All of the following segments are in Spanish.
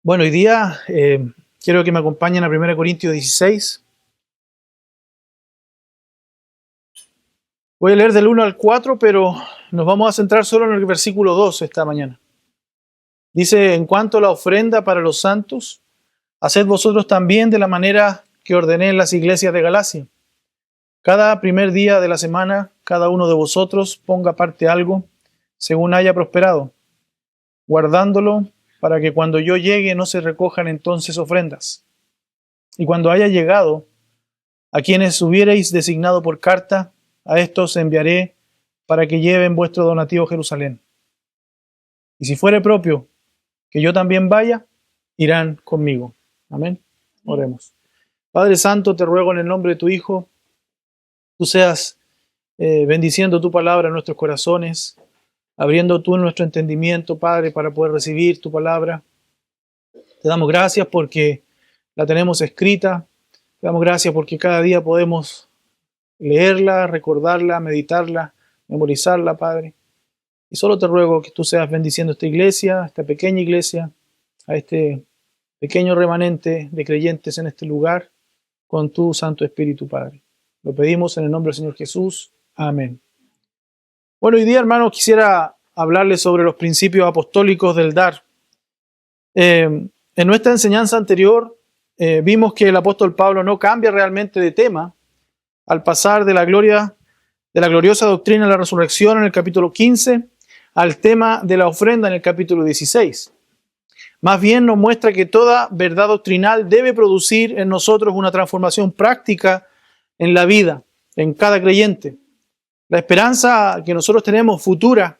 Bueno, hoy día quiero que me acompañen a 1 Corintios 16. Voy a leer del 1 al 4, pero nos vamos a centrar solo en el versículo 2 esta mañana. Dice: en cuanto a la ofrenda para los santos, haced vosotros también de la manera que ordené en las iglesias de Galacia. Cada primer día de la semana, cada uno de vosotros ponga aparte algo, según haya prosperado, guardándolo para que cuando yo llegue no se recojan entonces ofrendas. Y cuando haya llegado, a quienes hubierais designado por carta, a estos enviaré para que lleven vuestro donativo a Jerusalén. Y si fuere propio que yo también vaya, irán conmigo. Amén. Oremos. Padre Santo, te ruego en el nombre de tu Hijo, tú seas bendiciendo tu palabra en nuestros corazones, abriendo tú nuestro entendimiento, Padre, para poder recibir tu palabra. Te damos gracias porque la tenemos escrita. Te damos gracias porque cada día podemos leerla, recordarla, meditarla, memorizarla, Padre. Y solo te ruego que tú seas bendiciendo esta iglesia, esta pequeña iglesia, a este pequeño remanente de creyentes en este lugar, con tu Santo Espíritu, Padre. Lo pedimos en el nombre del Señor Jesús. Amén. Bueno, hoy día, hermanos, quisiera hablarles sobre los principios apostólicos del dar. En nuestra enseñanza anterior vimos que el apóstol Pablo no cambia realmente de tema al pasar de la gloriosa doctrina de la resurrección en el capítulo 15 al tema de la ofrenda en el capítulo 16. Más bien nos muestra que toda verdad doctrinal debe producir en nosotros una transformación práctica en la vida, en cada creyente. La esperanza que nosotros tenemos futura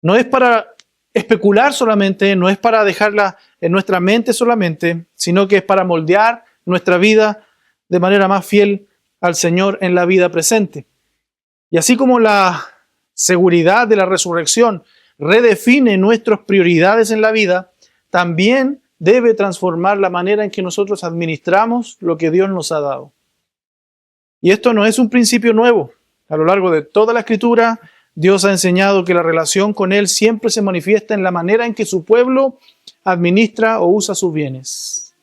no es para especular solamente, no es para dejarla en nuestra mente solamente, sino que es para moldear nuestra vida de manera más fiel al Señor en la vida presente. Y así como la seguridad de la resurrección redefine nuestras prioridades en la vida, también debe transformar la manera en que nosotros administramos lo que Dios nos ha dado. Y esto no es un principio nuevo. A lo largo de toda la Escritura, Dios ha enseñado que la relación con Él siempre se manifiesta en la manera en que su pueblo administra o usa sus bienes.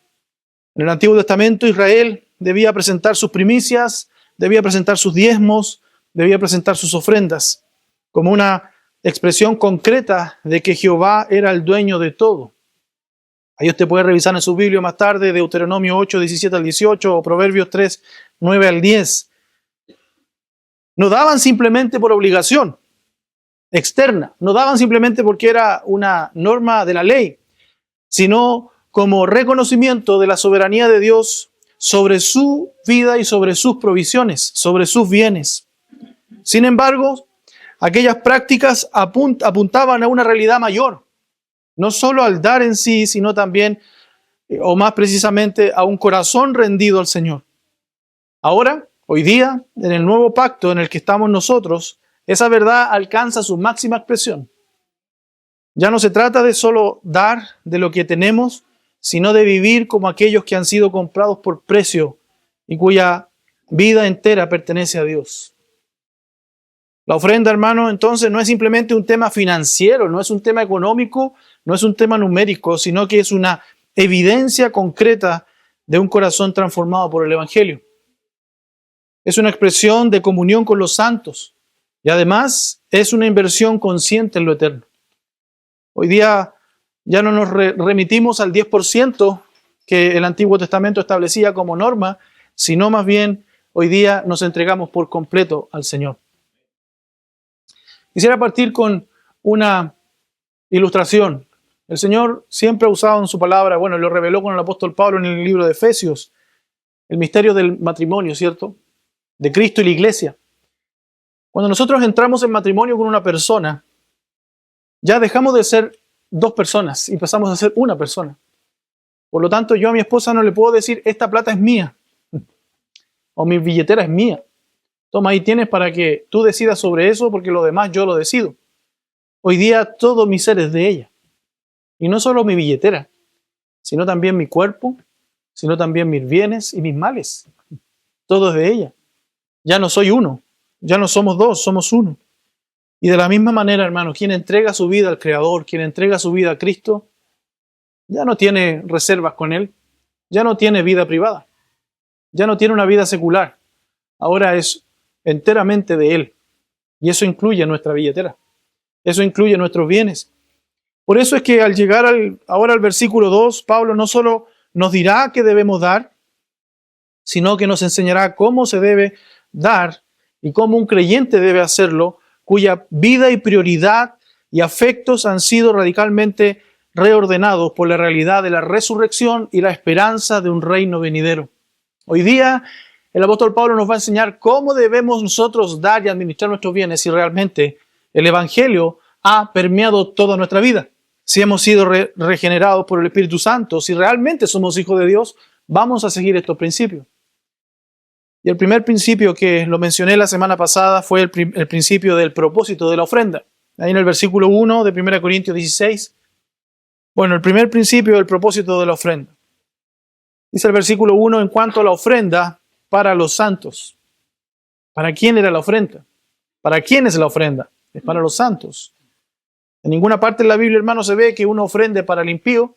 En el Antiguo Testamento, Israel debía presentar sus primicias, debía presentar sus diezmos, debía presentar sus ofrendas, como una expresión concreta de que Jehová era el dueño de todo. Ahí usted puede revisar en su Biblia más tarde Deuteronomio 8, 17 al 18 o Proverbios 3, 9 al 10. No daban simplemente por obligación externa, no daban simplemente porque era una norma de la ley, sino como reconocimiento de la soberanía de Dios sobre su vida y sobre sus provisiones, sobre sus bienes. Sin embargo, aquellas prácticas apuntaban a una realidad mayor, no solo al dar en sí, sino también, o más precisamente, a un corazón rendido al Señor. Ahora, hoy día, en el nuevo pacto en el que estamos nosotros, esa verdad alcanza su máxima expresión. Ya no se trata de solo dar de lo que tenemos, sino de vivir como aquellos que han sido comprados por precio y cuya vida entera pertenece a Dios. La ofrenda, hermano, entonces no es simplemente un tema financiero, no es un tema económico, no es un tema numérico, sino que es una evidencia concreta de un corazón transformado por el Evangelio. Es una expresión de comunión con los santos y además es una inversión consciente en lo eterno. Hoy día ya no nos remitimos al 10% que el Antiguo Testamento establecía como norma, sino más bien hoy día nos entregamos por completo al Señor. Quisiera partir con una ilustración. El Señor siempre ha usado en su palabra, bueno, lo reveló con el apóstol Pablo en el libro de Efesios, el misterio del matrimonio, ¿cierto? De Cristo y la iglesia. Cuando nosotros entramos en matrimonio con una persona, ya dejamos de ser dos personas y pasamos a ser una persona. Por lo tanto, yo a mi esposa no le puedo decir, esta plata es mía, o mi billetera es mía. Toma, ahí tienes para que tú decidas sobre eso, porque lo demás yo lo decido. Hoy día todo mi ser es de ella. Y no solo mi billetera, sino también mi cuerpo, sino también mis bienes y mis males. Todo es de ella. Ya no soy uno, ya no somos dos, somos uno. Y de la misma manera, hermanos, quien entrega su vida al Creador, quien entrega su vida a Cristo, ya no tiene reservas con Él, ya no tiene vida privada, ya no tiene una vida secular. Ahora es enteramente de Él. Y eso incluye nuestra billetera. Eso incluye nuestros bienes. Por eso es que al llegar ahora al versículo 2, Pablo no solo nos dirá qué debemos dar, sino que nos enseñará cómo se debe dar y cómo un creyente debe hacerlo, cuya vida y prioridad y afectos han sido radicalmente reordenados por la realidad de la resurrección y la esperanza de un reino venidero. Hoy día el apóstol Pablo nos va a enseñar cómo debemos nosotros dar y administrar nuestros bienes si realmente el Evangelio ha permeado toda nuestra vida. Si hemos sido regenerados por el Espíritu Santo, si realmente somos hijos de Dios, vamos a seguir estos principios. Y el primer principio que lo mencioné la semana pasada fue el principio del propósito de la ofrenda. Ahí en el versículo 1 de 1 Corintios 16. Bueno, el primer principio del propósito de la ofrenda. Dice el versículo 1 en cuanto a la ofrenda para los santos. ¿Para quién era la ofrenda? ¿Para quién es la ofrenda? Es para los santos. En ninguna parte de la Biblia, hermano, se ve que uno ofrende para el impío,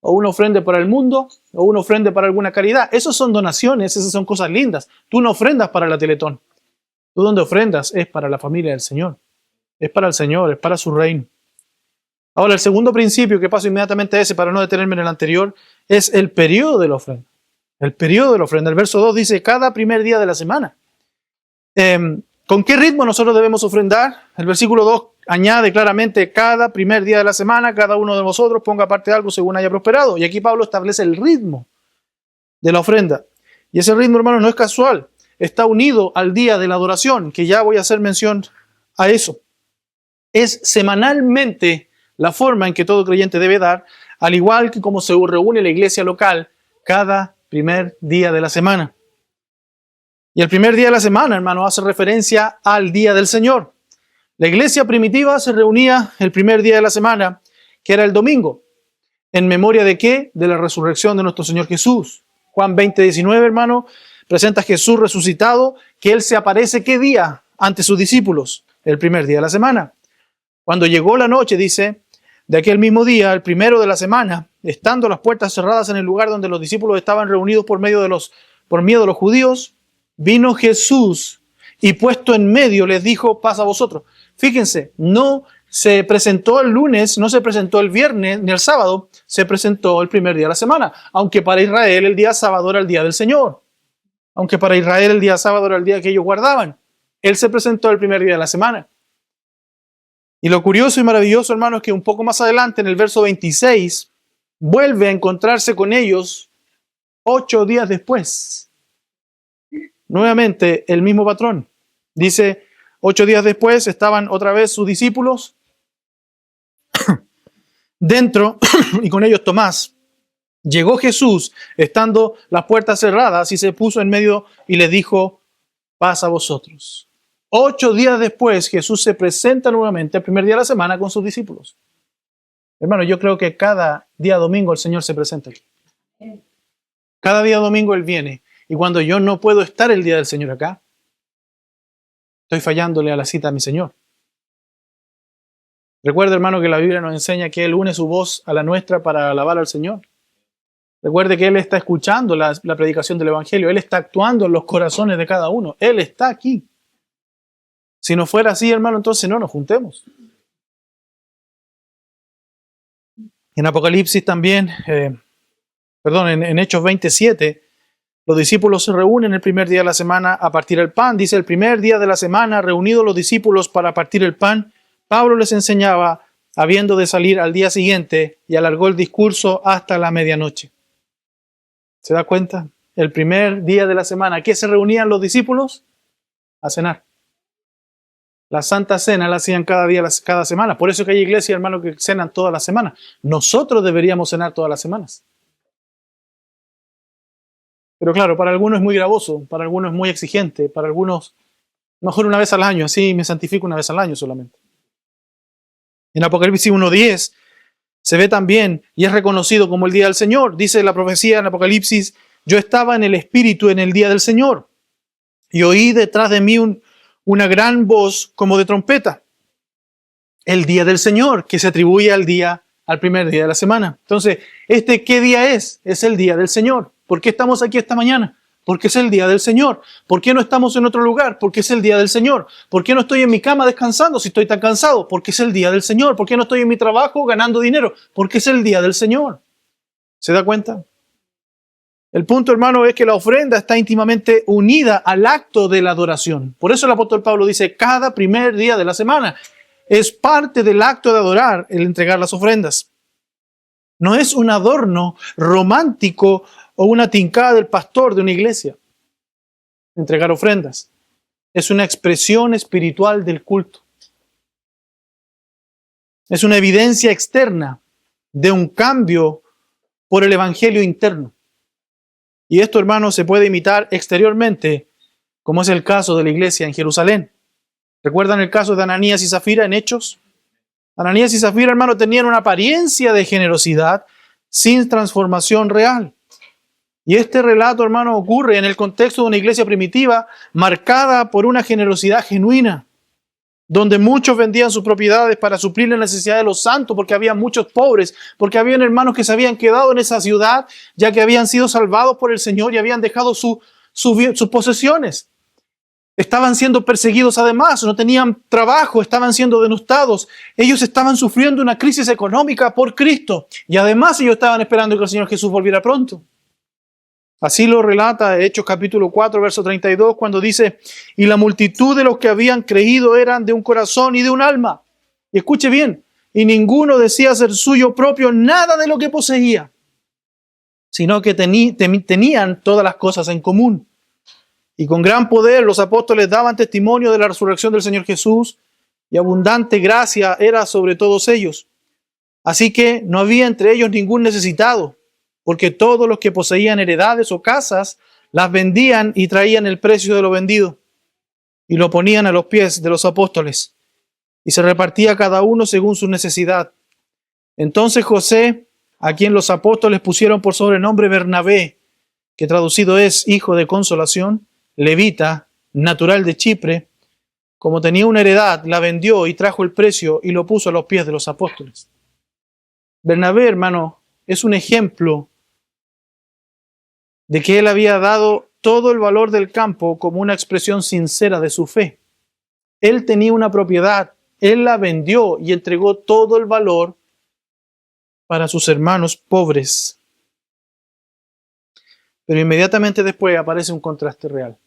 o uno ofrende para el mundo, o uno ofrende para alguna caridad. Esas son donaciones, esas son cosas lindas. Tú no ofrendas para la Teletón. Tú donde ofrendas es para la familia del Señor. Es para el Señor, es para su reino. Ahora, el segundo principio, que paso inmediatamente a ese para no detenerme en el anterior, es el periodo de la ofrenda. El periodo de la ofrenda. El verso 2 dice, cada primer día de la semana. ¿Con qué ritmo nosotros debemos ofrendar? El versículo 2 añade claramente, cada primer día de la semana, cada uno de vosotros ponga aparte algo según haya prosperado. Y aquí Pablo establece el ritmo de la ofrenda. Y ese ritmo, hermano, no es casual. Está unido al día de la adoración, que ya voy a hacer mención a eso. Es semanalmente la forma en que todo creyente debe dar, al igual que como se reúne la iglesia local cada primer día de la semana. Y el primer día de la semana, hermano, hace referencia al día del Señor. La iglesia primitiva se reunía el primer día de la semana, que era el domingo. ¿En memoria de qué? De la resurrección de nuestro Señor Jesús. Juan 20:19, hermano, presenta a Jesús resucitado, que Él se aparece ¿qué día? Ante sus discípulos, el primer día de la semana. Cuando llegó la noche, dice, de aquel mismo día, el primero de la semana, estando las puertas cerradas en el lugar donde los discípulos estaban reunidos por miedo de los judíos, vino Jesús y puesto en medio les dijo, paz a vosotros. Fíjense, no se presentó el lunes, no se presentó el viernes ni el sábado, se presentó el primer día de la semana. Aunque para Israel el día sábado era el día del Señor. Aunque para Israel el día sábado era el día que ellos guardaban. Él se presentó el primer día de la semana. Y lo curioso y maravilloso, hermano, es que un poco más adelante, en el verso 26, vuelve a encontrarse con ellos 8 días después. Nuevamente, el mismo patrón. Dice, 8 días después estaban otra vez sus discípulos dentro y con ellos Tomás. Llegó Jesús, estando las puertas cerradas, y se puso en medio y les dijo, paz a vosotros. 8 días después, Jesús se presenta nuevamente el primer día de la semana con sus discípulos. Hermano, yo creo que cada día domingo el Señor se presenta aquí. Cada día domingo Él viene. Y cuando yo no puedo estar el día del Señor acá, estoy fallándole a la cita a mi Señor. Recuerde, hermano, que la Biblia nos enseña que Él une su voz a la nuestra para alabar al Señor. Recuerde que Él está escuchando la predicación del Evangelio. Él está actuando en los corazones de cada uno. Él está aquí. Si no fuera así, hermano, entonces no nos juntemos. En Apocalipsis también, en Hechos 27, los discípulos se reúnen el primer día de la semana a partir el pan. Dice, el primer día de la semana, reunidos los discípulos para partir el pan, Pablo les enseñaba, habiendo de salir al día siguiente, y alargó el discurso hasta la medianoche. ¿Se da cuenta? El primer día de la semana, ¿a qué se reunían los discípulos? A cenar. La Santa Cena la hacían cada semana. Por eso que hay iglesias, hermano, que cenan todas las semanas. Nosotros deberíamos cenar todas las semanas. Pero claro, para algunos es muy gravoso, para algunos es muy exigente, para algunos mejor una vez al año, así me santifico una vez al año solamente. En Apocalipsis 1:10 se ve también y es reconocido como el día del Señor. Dice la profecía en Apocalipsis, yo estaba en el Espíritu en el día del Señor y oí detrás de mí una gran voz como de trompeta. El día del Señor, que se atribuye al día al primer día de la semana. Entonces, ¿qué día es? Es el día del Señor. ¿Por qué estamos aquí esta mañana? Porque es el día del Señor. ¿Por qué no estamos en otro lugar? Porque es el día del Señor. ¿Por qué no estoy en mi cama descansando si estoy tan cansado? Porque es el día del Señor. ¿Por qué no estoy en mi trabajo ganando dinero? Porque es el día del Señor. ¿Se da cuenta? El punto, hermano, es que la ofrenda está íntimamente unida al acto de la adoración. Por eso el apóstol Pablo dice, cada primer día de la semana es parte del acto de adorar el entregar las ofrendas. No es un adorno romántico o una tincada del pastor de una iglesia. Entregar ofrendas es una expresión espiritual del culto. Es una evidencia externa de un cambio por el evangelio interno. Y esto, hermano, se puede imitar exteriormente, como es el caso de la iglesia en Jerusalén. ¿Recuerdan el caso de Ananías y Zafira en Hechos? Ananías y Zafira, hermano, tenían una apariencia de generosidad sin transformación real. Y este relato, hermano, ocurre en el contexto de una iglesia primitiva marcada por una generosidad genuina, donde muchos vendían sus propiedades para suplir la necesidad de los santos, porque había muchos pobres, porque habían hermanos que se habían quedado en esa ciudad, ya que habían sido salvados por el Señor y habían dejado sus posesiones. Estaban siendo perseguidos además, no tenían trabajo, estaban siendo denostados. Ellos estaban sufriendo una crisis económica por Cristo y además ellos estaban esperando que el Señor Jesús volviera pronto. Así lo relata Hechos capítulo 4, verso 32, cuando dice, y la multitud de los que habían creído eran de un corazón y de un alma. Y escuche bien, y ninguno decía ser suyo propio nada de lo que poseía, sino que tenían todas las cosas en común. Y con gran poder los apóstoles daban testimonio de la resurrección del Señor Jesús, y abundante gracia era sobre todos ellos. Así que no había entre ellos ningún necesitado, porque todos los que poseían heredades o casas las vendían y traían el precio de lo vendido y lo ponían a los pies de los apóstoles, y se repartía cada uno según su necesidad. Entonces José, a quien los apóstoles pusieron por sobrenombre Bernabé, que traducido es hijo de consolación, levita, natural de Chipre, como tenía una heredad, la vendió y trajo el precio y lo puso a los pies de los apóstoles. Bernabé, hermano, es un ejemplo de que él había dado todo el valor del campo como una expresión sincera de su fe. Él tenía una propiedad, él la vendió y entregó todo el valor para sus hermanos pobres. Pero inmediatamente después aparece un contraste real.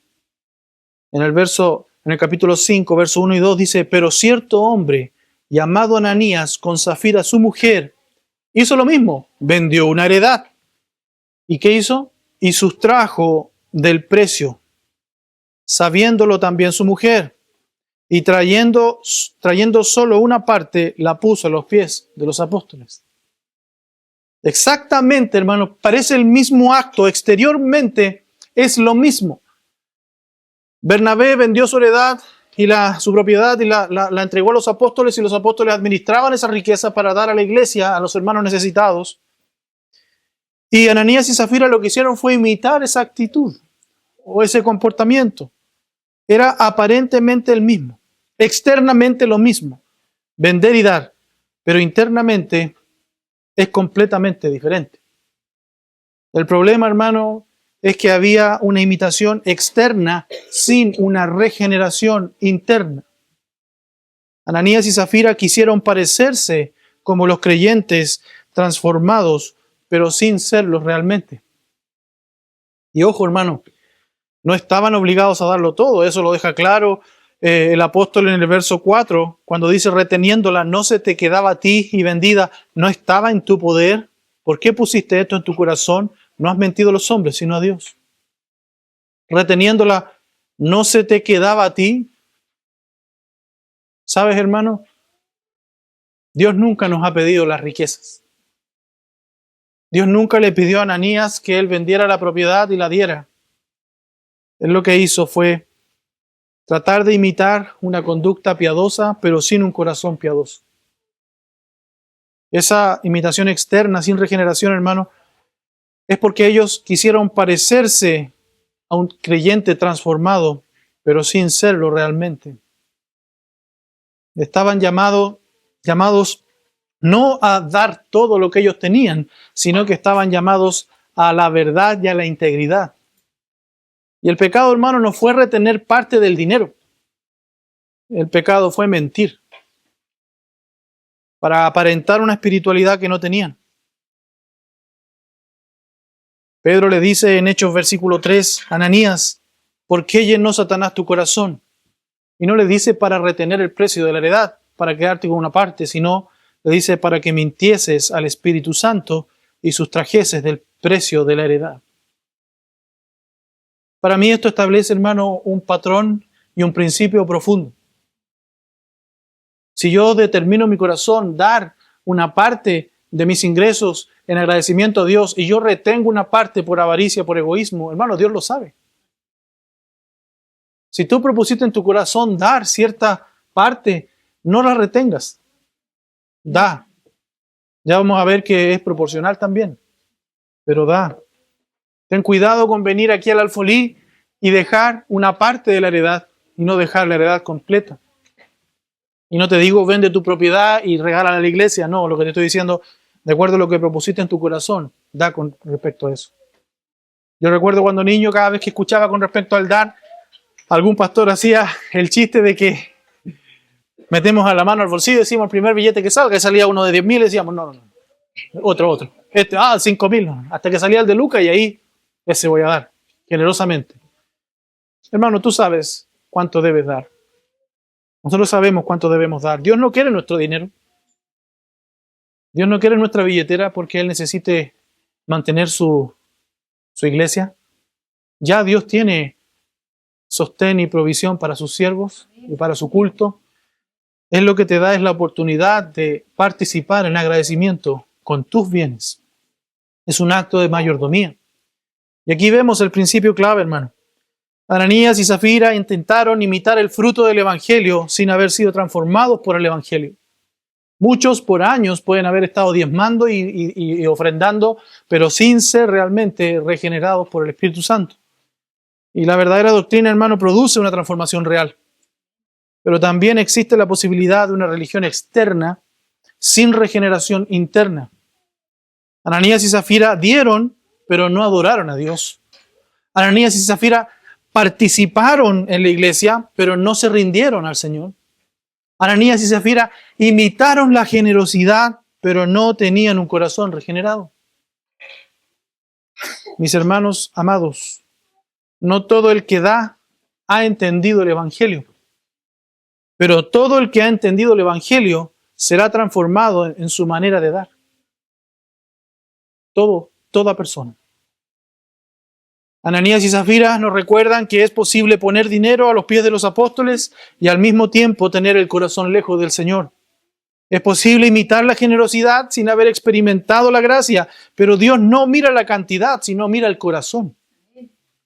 En el capítulo 5, verso 1 y 2 dice, pero cierto hombre llamado Ananías con Zafira su mujer hizo lo mismo, vendió una heredad. ¿Y qué hizo? Y sustrajo del precio, sabiéndolo también su mujer, y trayendo solo una parte, la puso a los pies de los apóstoles. Exactamente, hermano, parece el mismo acto, exteriormente es lo mismo. Bernabé vendió su heredad y su propiedad y la entregó a los apóstoles, y los apóstoles administraban esa riqueza para dar a la iglesia, a los hermanos necesitados. Y Ananías y Zafira lo que hicieron fue imitar esa actitud o ese comportamiento. Era aparentemente el mismo, externamente lo mismo, vender y dar, pero internamente es completamente diferente. El problema, hermano, es que había una imitación externa sin una regeneración interna. Ananías y Zafira quisieron parecerse como los creyentes transformados, pero sin serlos realmente. Y ojo, hermano, no estaban obligados a darlo todo. Eso lo deja claro el apóstol en el verso 4, cuando dice, reteniéndola, no se te quedaba a ti y vendida, no estaba en tu poder. ¿Por qué pusiste esto en tu corazón? No has mentido a los hombres, sino a Dios. Reteniéndola, no se te quedaba a ti. ¿Sabes, hermano? Dios nunca nos ha pedido las riquezas. Dios nunca le pidió a Ananías que él vendiera la propiedad y la diera. Él lo que hizo fue tratar de imitar una conducta piadosa, pero sin un corazón piadoso. Esa imitación externa, sin regeneración, hermano, es porque ellos quisieron parecerse a un creyente transformado, pero sin serlo realmente. Estaban llamados no a dar todo lo que ellos tenían, sino que estaban llamados a la verdad y a la integridad. Y el pecado, hermano, no fue retener parte del dinero. El pecado fue mentir para aparentar una espiritualidad que no tenían. Pedro le dice en Hechos versículo 3, Ananías, ¿por qué llenó Satanás tu corazón? Y no le dice para retener el precio de la heredad, para quedarte con una parte, sino le dice para que mintieses al Espíritu Santo y sustrajeses del precio de la heredad. Para mí esto establece, hermano, un patrón y un principio profundo. Si yo determino en mi corazón dar una parte de mis ingresos en agradecimiento a Dios y yo retengo una parte por avaricia, por egoísmo, hermano, Dios lo sabe. Si tú propusiste en tu corazón dar cierta parte, no la retengas. Da. Ya vamos a ver que es proporcional también, pero da. Ten cuidado con venir aquí al alfolí y dejar una parte de la heredad y no dejar la heredad completa. Y no te digo vende tu propiedad y regala a la iglesia, no, lo que te estoy diciendo, de acuerdo a lo que propusiste en tu corazón, da con respecto a eso. Yo recuerdo cuando niño, cada vez que escuchaba con respecto al dar, algún pastor hacía el chiste de que metemos a la mano al bolsillo y decimos el primer billete que salga, y salía uno de 10,000 y decíamos, no, otro. 5,000, no. Hasta que salía el de Lucas y ahí ese voy a dar, generosamente. Hermano, tú sabes cuánto debes dar. Nosotros sabemos cuánto debemos dar. Dios no quiere nuestro dinero. Dios no quiere nuestra billetera porque Él necesite mantener su iglesia. Ya Dios tiene sostén y provisión para sus siervos y para su culto. Él lo que te da es la oportunidad de participar en agradecimiento con tus bienes. Es un acto de mayordomía. Y aquí vemos el principio clave, hermano. Ananías y Zafira intentaron imitar el fruto del Evangelio sin haber sido transformados por el Evangelio. Muchos por años pueden haber estado diezmando y ofrendando, pero sin ser realmente regenerados por el Espíritu Santo. Y la verdadera doctrina, hermano, produce una transformación real. Pero también existe la posibilidad de una religión externa sin regeneración interna. Ananías y Zafira dieron, pero no adoraron a Dios. Ananías y Zafira participaron en la iglesia, pero no se rindieron al Señor. Ananías y Zafira imitaron la generosidad, pero no tenían un corazón regenerado. Mis hermanos amados, no todo el que da ha entendido el Evangelio, pero todo el que ha entendido el Evangelio será transformado en su manera de dar. Toda persona. Ananías y Zafira nos recuerdan que es posible poner dinero a los pies de los apóstoles y al mismo tiempo tener el corazón lejos del Señor. Es posible imitar la generosidad sin haber experimentado la gracia, pero Dios no mira la cantidad, sino mira el corazón.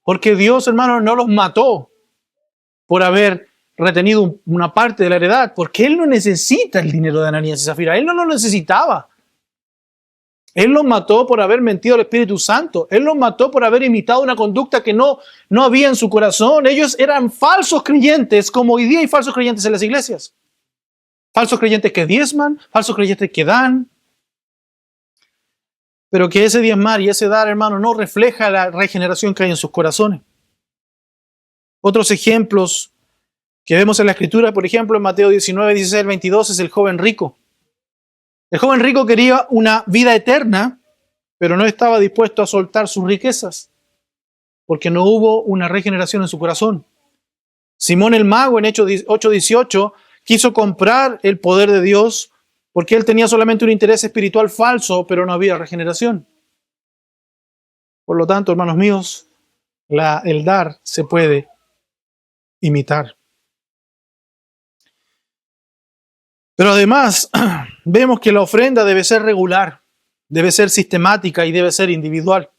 Porque Dios, hermano, no los mató por haber retenido una parte de la heredad, porque Él no necesita el dinero de Ananías y Zafira, Él no lo necesitaba. Él los mató por haber mentido al Espíritu Santo. Él los mató por haber imitado una conducta que no había en su corazón. Ellos eran falsos creyentes, como hoy día hay falsos creyentes en las iglesias. Falsos creyentes que diezman, falsos creyentes que dan. Pero que ese diezmar y ese dar, hermano, no refleja la regeneración que hay en sus corazones. Otros ejemplos que vemos en la Escritura, por ejemplo, en Mateo 19, 16, 22, es el joven rico. El joven rico quería una vida eterna, pero no estaba dispuesto a soltar sus riquezas, porque no hubo una regeneración en su corazón. Simón el mago en Hechos 8:18 quiso comprar el poder de Dios porque él tenía solamente un interés espiritual falso, pero no había regeneración. Por lo tanto, hermanos míos, el dar se puede imitar. Pero además, vemos que la ofrenda debe ser regular, debe ser sistemática y debe ser individual.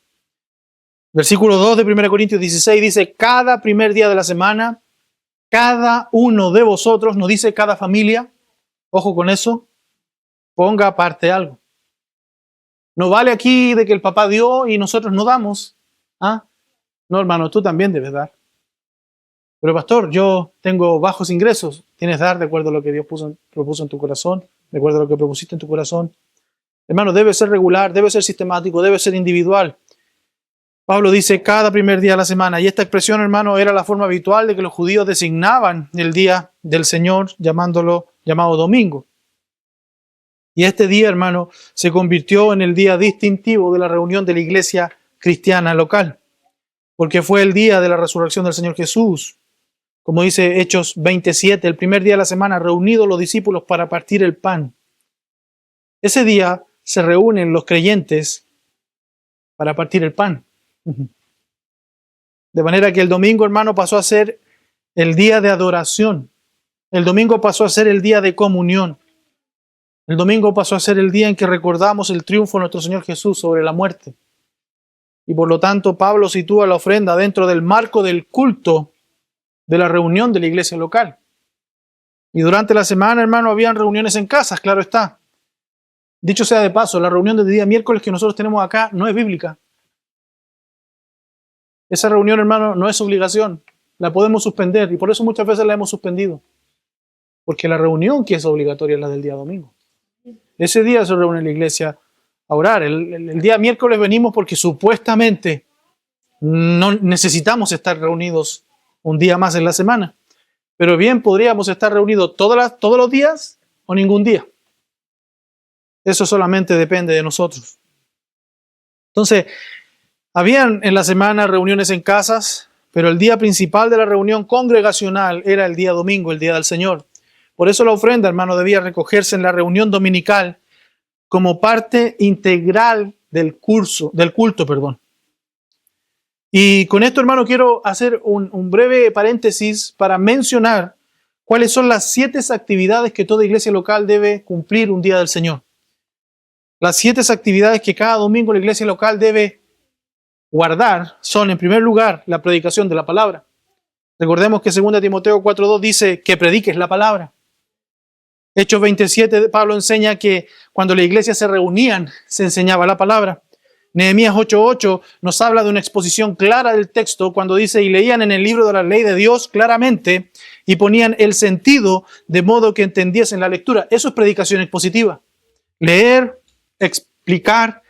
Versículo 2 de 1 Corintios 16 dice, cada primer día de la semana, cada uno de vosotros, no dice cada familia, ojo con eso, ponga aparte algo. No vale aquí de que el papá dio y nosotros no damos. ¿Ah? No, hermano, tú también debes dar. Pero pastor, yo tengo bajos ingresos. ¿Tienes que dar de acuerdo a lo que Dios propuso en tu corazón? recuerda lo que propusiste en tu corazón. Hermano, debe ser regular, debe ser sistemático, debe ser individual. Pablo dice cada primer día de la semana, y esta expresión, hermano, era la forma habitual de que los judíos designaban el día del Señor, llamado domingo. Y este día, hermano, se convirtió en el día distintivo de la reunión de la iglesia cristiana local, porque fue el día de la resurrección del Señor Jesús. Como dice Hechos 27, el primer día de la semana, reunidos los discípulos para partir el pan. Ese día se reúnen los creyentes para partir el pan. De manera que el domingo, hermano, pasó a ser el día de adoración. El domingo pasó a ser el día de comunión. El domingo pasó a ser el día en que recordamos el triunfo de nuestro Señor Jesús sobre la muerte. Y por lo tanto, Pablo sitúa la ofrenda dentro del marco del culto de la reunión de la iglesia local. Y durante la semana, hermano, habían reuniones en casas, claro está. Dicho sea de paso, la reunión del día miércoles que nosotros tenemos acá no es bíblica. Esa reunión, hermano, no es obligación. La podemos suspender y por eso muchas veces la hemos suspendido. Porque la reunión que es obligatoria es la del día domingo. Ese día se reúne la iglesia a orar. El día miércoles venimos porque supuestamente no necesitamos estar reunidos un día más en la semana. Pero bien podríamos estar reunidos todos los días o ningún día. Eso solamente depende de nosotros. Entonces, habían en la semana reuniones en casas, pero el día principal de la reunión congregacional era el día domingo, el día del Señor. Por eso la ofrenda, hermano, debía recogerse en la reunión dominical como parte integral del culto. Y con esto, hermano, quiero hacer un breve paréntesis para mencionar cuáles son las 7 actividades que toda iglesia local debe cumplir un día del Señor. Las 7 actividades que cada domingo la iglesia local debe guardar son, en primer lugar, la predicación de la palabra. Recordemos que 2 Timoteo 4:2 dice que prediques la palabra. Hechos 27, Pablo enseña que cuando la iglesia se reunían, se enseñaba la palabra. Nehemías 8:8 nos habla de una exposición clara del texto cuando dice, y leían en el libro de la ley de Dios claramente y ponían el sentido de modo que entendiesen la lectura. Eso es predicación expositiva. Leer, explicar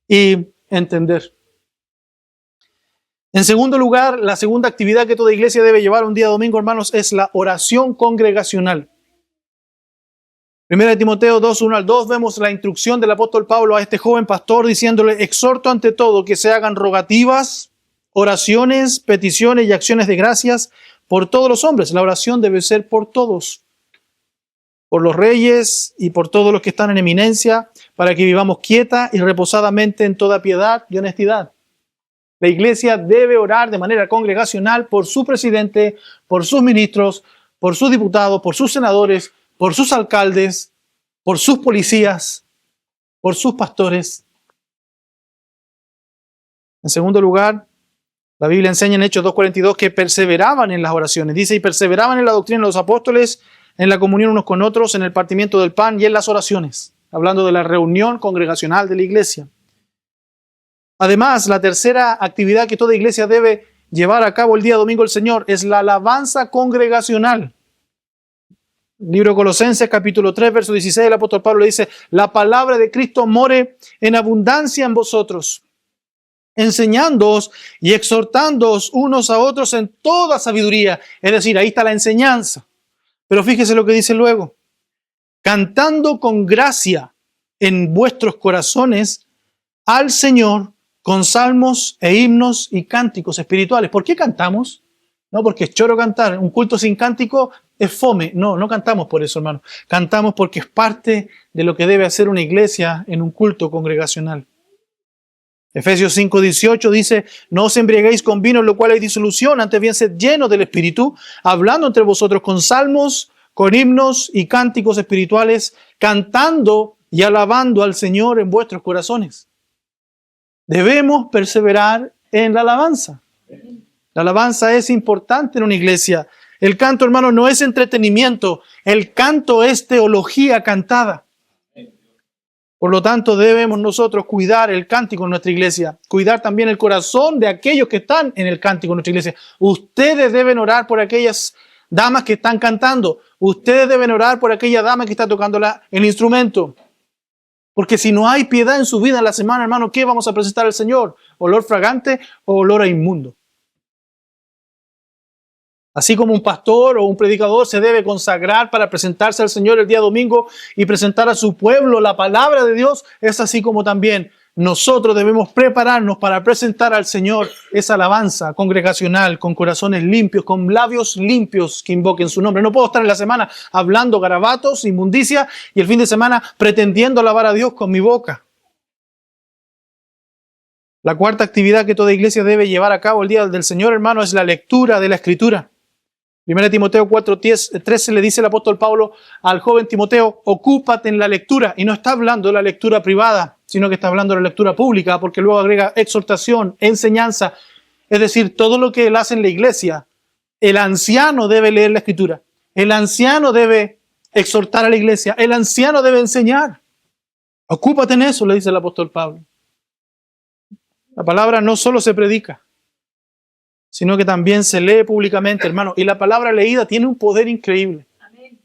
y entender. En segundo lugar, la segunda actividad que toda iglesia debe llevar un día domingo, hermanos, es la oración congregacional. 1 Timoteo 2:1-2 vemos la instrucción del apóstol Pablo a este joven pastor diciéndole, exhorto ante todo que se hagan rogativas, oraciones, peticiones y acciones de gracias por todos los hombres. La oración debe ser por todos, por los reyes y por todos los que están en eminencia, para que vivamos quieta y reposadamente en toda piedad y honestidad. La iglesia debe orar de manera congregacional por su presidente, por sus ministros, por sus diputados, por sus senadores, por sus alcaldes, por sus policías, por sus pastores. En segundo lugar, la Biblia enseña en Hechos 2:42 que perseveraban en las oraciones. Dice, y perseveraban en la doctrina de los apóstoles, en la comunión unos con otros, en el partimiento del pan y en las oraciones. Hablando de la reunión congregacional de la iglesia. Además, la tercera actividad que toda iglesia debe llevar a cabo el día domingo del Señor es la alabanza congregacional. Libro de Colosenses, capítulo 3, verso 16, el apóstol Pablo dice, la palabra de Cristo more en abundancia en vosotros, enseñándoos y exhortándoos unos a otros en toda sabiduría. Es decir, ahí está la enseñanza. Pero fíjese lo que dice luego, cantando con gracia en vuestros corazones al Señor con salmos e himnos y cánticos espirituales. ¿Por qué cantamos? No porque es choro cantar. Un culto sin cántico es fome. No cantamos por eso, hermano. Cantamos porque es parte de lo que debe hacer una iglesia en un culto congregacional. Efesios 5:18 dice, no os embriaguéis con vino, en lo cual hay disolución, antes bien sed llenos del Espíritu, hablando entre vosotros con salmos, con himnos y cánticos espirituales, cantando y alabando al Señor en vuestros corazones. Debemos perseverar en la alabanza. La alabanza es importante en una iglesia. El canto, hermano, no es entretenimiento. El canto es teología cantada. Por lo tanto, debemos nosotros cuidar el cántico en nuestra iglesia. Cuidar también el corazón de aquellos que están en el cántico en nuestra iglesia. Ustedes deben orar por aquellas Damas que están cantando, ustedes deben orar por aquella dama que está tocando el instrumento. Porque si no hay piedad en su vida en la semana, hermano, ¿qué vamos a presentar al Señor? ¿Olor fragante o olor a inmundo? Así como un pastor o un predicador se debe consagrar para presentarse al Señor el día domingo y presentar a su pueblo la palabra de Dios, es así como también nosotros debemos prepararnos para presentar al Señor esa alabanza congregacional, con corazones limpios, con labios limpios que invoquen su nombre. No puedo estar en la semana hablando garabatos, inmundicia, y el fin de semana pretendiendo alabar a Dios con mi boca. La cuarta actividad que toda iglesia debe llevar a cabo el día del Señor, hermano, es la lectura de la Escritura. 1 Timoteo 4:13 le dice el apóstol Pablo al joven Timoteo, ocúpate en la lectura. Y no está hablando de la lectura privada, sino que está hablando de la lectura pública, porque luego agrega exhortación, enseñanza. Es decir, todo lo que él hace en la iglesia, el anciano debe leer la Escritura. El anciano debe exhortar a la iglesia. El anciano debe enseñar. Ocúpate en eso, le dice el apóstol Pablo. La palabra no solo se predica, sino que también se lee públicamente, hermano. Y la palabra leída tiene un poder increíble. Amén.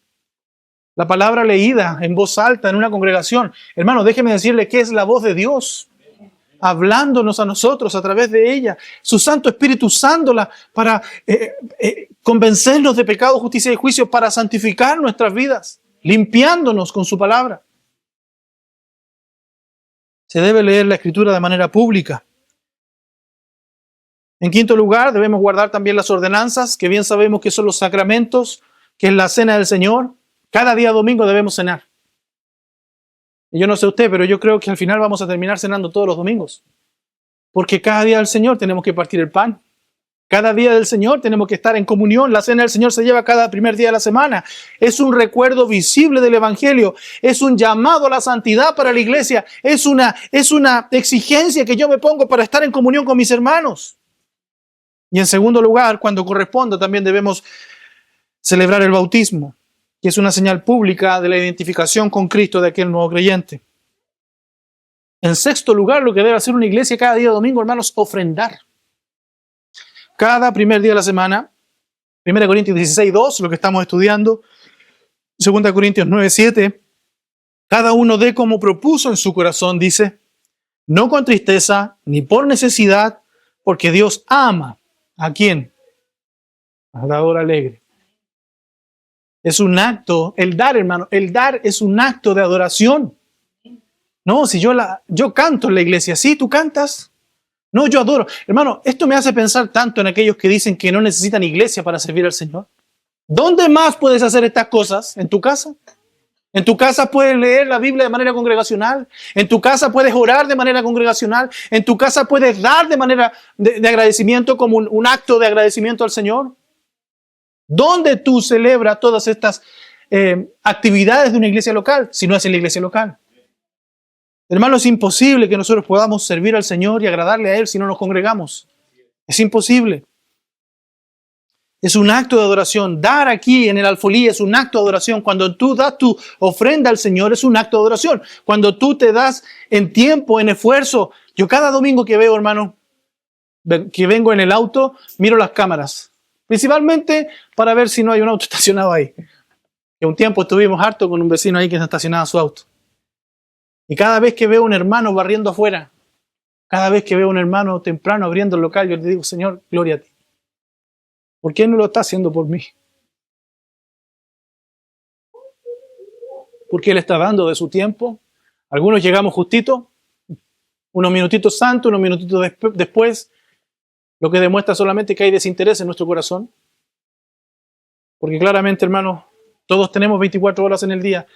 La palabra leída en voz alta en una congregación. Hermano, déjeme decirle que es la voz de Dios, hablándonos a nosotros a través de ella. Su Santo Espíritu usándola para convencernos de pecado, justicia y juicio, para santificar nuestras vidas, limpiándonos con su palabra. Se debe leer la Escritura de manera pública. En quinto lugar, debemos guardar también las ordenanzas, que bien sabemos que son los sacramentos, que es la cena del Señor. Cada día domingo debemos cenar. Y yo no sé usted, pero yo creo que al final vamos a terminar cenando todos los domingos. Porque cada día del Señor tenemos que partir el pan. Cada día del Señor tenemos que estar en comunión. La cena del Señor se lleva cada primer día de la semana. Es un recuerdo visible del Evangelio. Es un llamado a la santidad para la iglesia. Es una exigencia que yo me pongo para estar en comunión con mis hermanos. Y en segundo lugar, cuando corresponda, también debemos celebrar el bautismo, que es una señal pública de la identificación con Cristo de aquel nuevo creyente. En sexto lugar, lo que debe hacer una iglesia cada día domingo, hermanos, ofrendar. Cada primer día de la semana, 1 Corintios 16:2, lo que estamos estudiando, 2 Corintios 9:7, cada uno dé como propuso en su corazón, dice, no con tristeza ni por necesidad, porque Dios ama. ¿A quién? Al dador alegre. Es un acto, el dar, hermano, el dar es un acto de adoración. No, si yo canto en la iglesia, ¿sí? ¿Tú cantas? No, yo adoro. Hermano, esto me hace pensar tanto en aquellos que dicen que no necesitan iglesia para servir al Señor. ¿Dónde más puedes hacer estas cosas? ¿En tu casa? En tu casa puedes leer la Biblia de manera congregacional. En tu casa puedes orar de manera congregacional. En tu casa puedes dar de manera de agradecimiento como un acto de agradecimiento al Señor. ¿Dónde tú celebras todas estas actividades de una iglesia local si no es en la iglesia local? Hermano, es imposible que nosotros podamos servir al Señor y agradarle a Él si no nos congregamos. Es imposible. Es un acto de adoración. Dar aquí en el alfolí es un acto de adoración. Cuando tú das tu ofrenda al Señor es un acto de adoración. Cuando tú te das en tiempo, en esfuerzo. Yo cada domingo que veo, hermano, que vengo en el auto, miro las cámaras. Principalmente para ver si no hay un auto estacionado ahí. Que un tiempo estuvimos harto con un vecino ahí que se estacionaba su auto. Y cada vez que veo un hermano barriendo afuera, cada vez que veo un hermano temprano abriendo el local, yo le digo, Señor, gloria a ti. ¿Por qué no lo está haciendo por mí? Porque Él está dando de su tiempo. Algunos llegamos justito, unos minutitos antes, unos minutitos después, lo que demuestra solamente que hay desinterés en nuestro corazón. Porque claramente, hermanos, todos tenemos 24 horas en el día.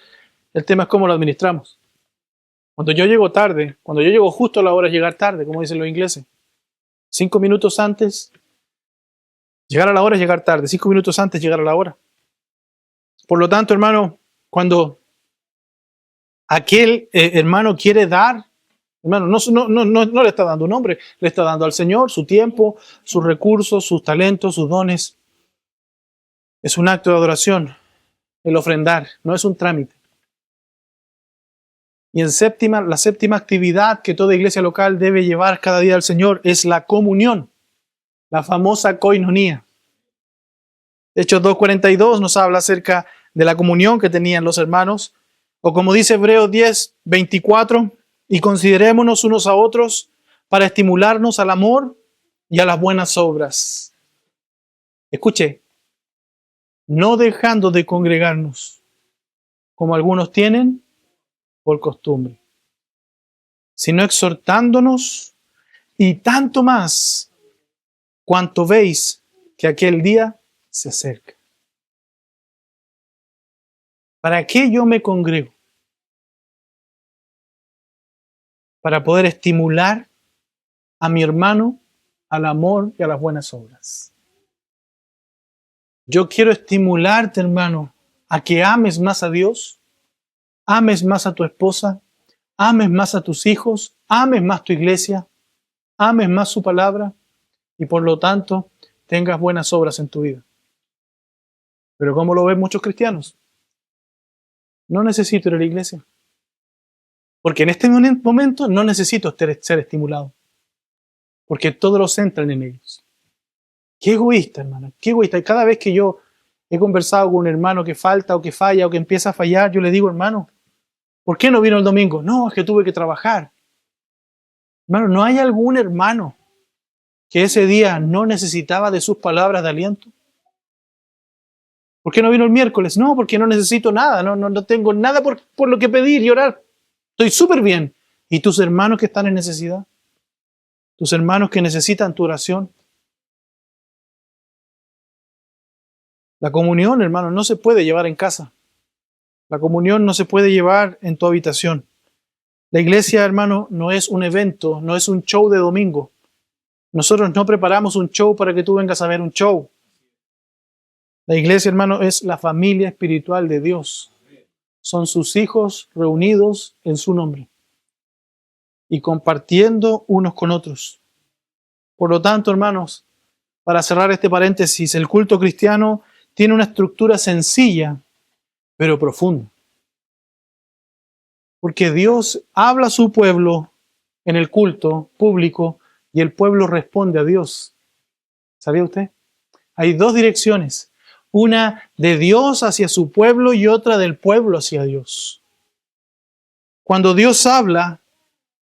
El tema es cómo lo administramos. Cuando yo llego tarde, cuando yo llego justo a la hora es llegar tarde, como dicen los ingleses. 5 minutos antes, llegar a la hora es llegar tarde. 5 minutos antes, llegar a la hora. Por lo tanto, hermano, cuando aquel hermano quiere dar, hermano, no le está dando un nombre, le está dando al Señor su tiempo, sus recursos, sus talentos, sus dones. Es un acto de adoración, el ofrendar, no es un trámite. Y la séptima actividad que toda iglesia local debe llevar cada día al Señor es la comunión, la famosa koinonía. Hechos 2:42 nos habla acerca de la comunión que tenían los hermanos. O como dice Hebreos 10:24, y considerémonos unos a otros para estimularnos al amor y a las buenas obras. Escuche, no dejando de congregarnos, como algunos tienen por costumbre, sino exhortándonos, y tanto más cuanto veis que aquel día se acerca. ¿Para qué yo me congrego? Para poder estimular a mi hermano al amor y a las buenas obras. Yo quiero estimularte, hermano, a que ames más a Dios, ames más a tu esposa, ames más a tus hijos, ames más tu iglesia, ames más su palabra y por lo tanto tengas buenas obras en tu vida. Pero ¿cómo lo ven muchos cristianos? No necesito ir a la iglesia. Porque en este momento no necesito ser estimulado. Porque todos los centran en ellos. Qué egoísta, hermano. Qué egoísta. Y cada vez que yo he conversado con un hermano que falta o que falla o que empieza a fallar, yo le digo, hermano, ¿por qué no vino el domingo? No, es que tuve que trabajar. Hermano, ¿no hay algún hermano que ese día no necesitaba de sus palabras de aliento? ¿Por qué no vino el miércoles? No, porque no necesito nada. No tengo nada por lo que pedir y orar. Estoy súper bien. ¿Y tus hermanos que están en necesidad? ¿Tus hermanos que necesitan tu oración? La comunión, hermano, no se puede llevar en casa. La comunión no se puede llevar en tu habitación. La iglesia, hermano, no es un evento, no es un show de domingo. Nosotros no preparamos un show para que tú vengas a ver un show. La iglesia, hermano, es la familia espiritual de Dios. Son sus hijos reunidos en su nombre y compartiendo unos con otros. Por lo tanto, hermanos, para cerrar este paréntesis, el culto cristiano tiene una estructura sencilla, pero profunda. Porque Dios habla a su pueblo en el culto público y el pueblo responde a Dios. ¿Sabía usted? Hay dos direcciones. Una de Dios hacia su pueblo y otra del pueblo hacia Dios. Cuando Dios habla,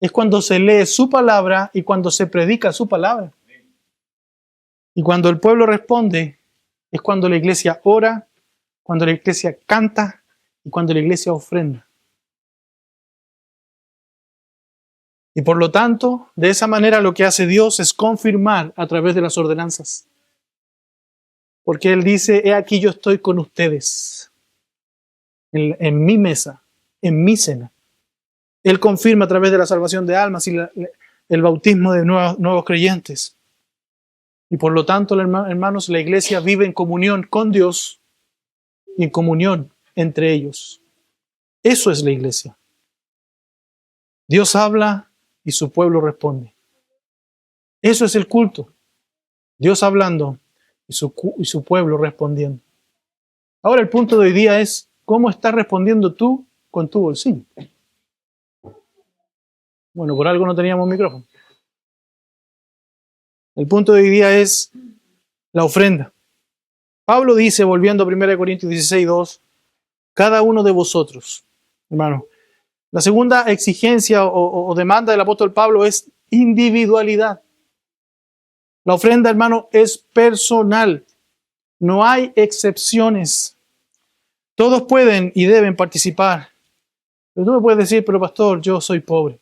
es cuando se lee su palabra y cuando se predica su palabra. Y cuando el pueblo responde, es cuando la iglesia ora, cuando la iglesia canta y cuando la iglesia ofrenda. Y por lo tanto, de esa manera lo que hace Dios es confirmar a través de las ordenanzas. Porque Él dice, he aquí yo estoy con ustedes, en mi mesa, en mi cena. Él confirma a través de la salvación de almas y el bautismo de nuevos creyentes. Y por lo tanto, hermanos, la iglesia vive en comunión con Dios y en comunión entre ellos. Eso es la iglesia. Dios habla y su pueblo responde. Eso es el culto. Dios hablando y su pueblo respondiendo. Ahora el punto de hoy día es, ¿cómo estás respondiendo tú con tu bolsillo? Bueno, por algo no teníamos micrófono. El punto de hoy día es la ofrenda. Pablo dice, volviendo a 1 Corintios 16:2, cada uno de vosotros, hermano. La segunda exigencia o demanda del apóstol Pablo es individualidad. La ofrenda, hermano, es personal. No hay excepciones. Todos pueden y deben participar. Pero tú me puedes decir, pero pastor, yo soy pobre.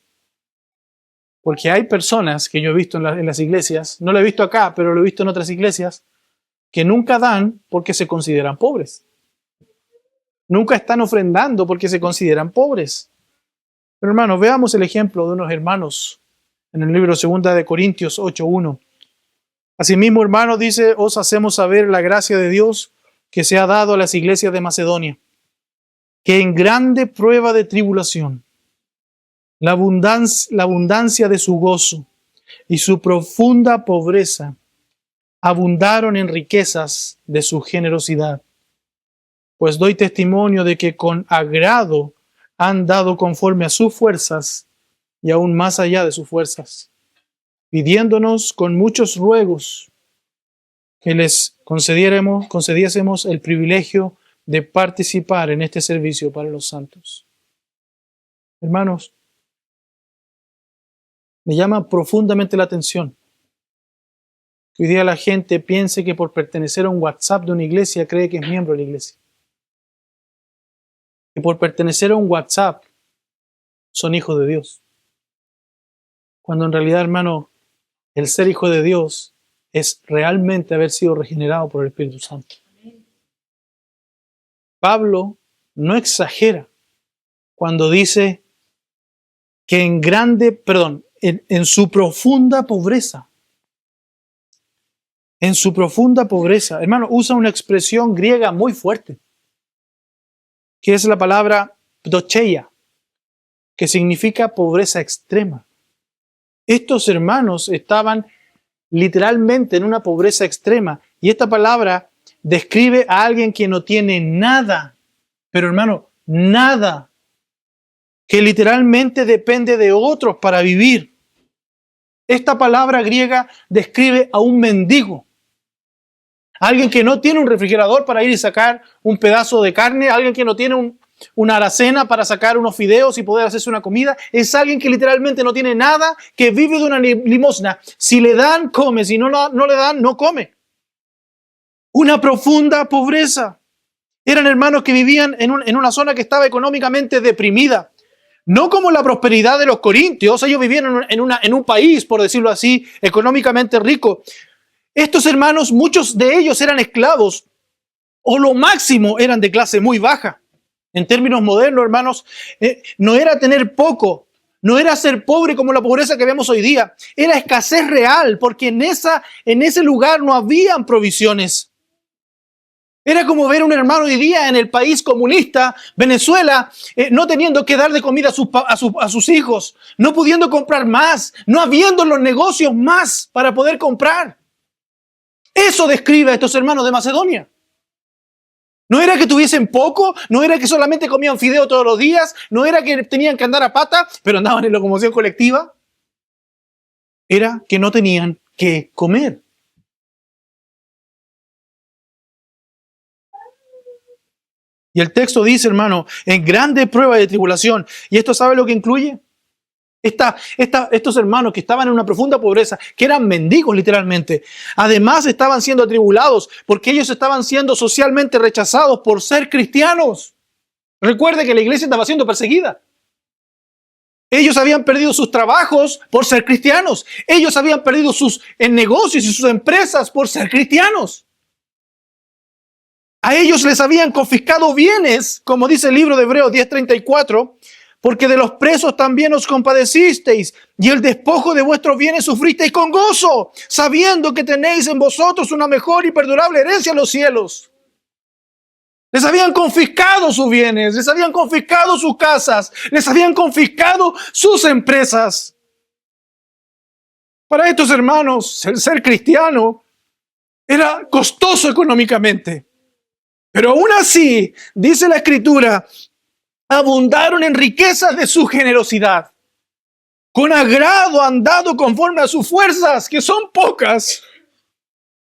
Porque hay personas que yo he visto en las iglesias, no lo he visto acá, pero lo he visto en otras iglesias, que nunca dan porque se consideran pobres. Nunca están ofrendando porque se consideran pobres. Pero hermanos, veamos el ejemplo de unos hermanos en el libro 2 de Corintios 8:1. Asimismo, hermanos, dice, os hacemos saber la gracia de Dios que se ha dado a las iglesias de Macedonia, que en grande prueba de tribulación, la abundancia de su gozo y su profunda pobreza abundaron en riquezas de su generosidad. Pues doy testimonio de que con agrado han dado conforme a sus fuerzas y aún más allá de sus fuerzas, pidiéndonos con muchos ruegos que les concediésemos el privilegio de participar en este servicio para los santos. Hermanos, me llama profundamente la atención que hoy día la gente piense que por pertenecer a un WhatsApp de una iglesia cree que es miembro de la iglesia. Que por pertenecer a un WhatsApp son hijos de Dios. Cuando en realidad, hermano, el ser hijo de Dios es realmente haber sido regenerado por el Espíritu Santo. Pablo no exagera cuando dice que en su profunda pobreza, hermano, usa una expresión griega muy fuerte, que es la palabra ptocheia, que significa pobreza extrema. Estos hermanos estaban literalmente en una pobreza extrema, y esta palabra describe a alguien que no tiene nada, pero hermano, nada, que literalmente depende de otros para vivir. Esta palabra griega describe a un mendigo, alguien que no tiene un refrigerador para ir y sacar un pedazo de carne, alguien que no tiene una alacena para sacar unos fideos y poder hacerse una comida. Es alguien que literalmente no tiene nada, que vive de una limosna. Si le dan, come. Si no le dan, no come. Una profunda pobreza. Eran hermanos que vivían en una zona que estaba económicamente deprimida. No como la prosperidad de los corintios. Ellos vivían en un país, por decirlo así, económicamente rico. Estos hermanos, muchos de ellos eran esclavos, o lo máximo eran de clase muy baja. En términos modernos, hermanos, no era tener poco, no era ser pobre como la pobreza que vemos hoy día. Era escasez real, porque en ese lugar no habían provisiones. Era como ver a un hermano hoy día en el país comunista, Venezuela, no teniendo que dar de comida a sus hijos, no pudiendo comprar más, no habiendo los negocios más para poder comprar. Eso describe a estos hermanos de Macedonia. No era que tuviesen poco, no era que solamente comían fideo todos los días, no era que tenían que andar a pata, pero andaban en locomoción colectiva. Era que no tenían que comer. Y el texto dice, hermano, en grande prueba de tribulación. ¿Y esto sabe lo que incluye? Estos hermanos que estaban en una profunda pobreza, que eran mendigos literalmente, además estaban siendo atribulados porque ellos estaban siendo socialmente rechazados por ser cristianos. Recuerde que la iglesia estaba siendo perseguida. Ellos habían perdido sus trabajos por ser cristianos. Ellos habían perdido sus negocios y sus empresas por ser cristianos. A ellos les habían confiscado bienes, como dice el libro de Hebreos 10:34, porque de los presos también os compadecisteis, y el despojo de vuestros bienes sufristeis con gozo, sabiendo que tenéis en vosotros una mejor y perdurable herencia en los cielos. Les habían confiscado sus bienes, les habían confiscado sus casas, les habían confiscado sus empresas. Para estos hermanos, el ser cristiano era costoso económicamente. Pero aún así, dice la Escritura, abundaron en riquezas de su generosidad. Con agrado han dado conforme a sus fuerzas, que son pocas,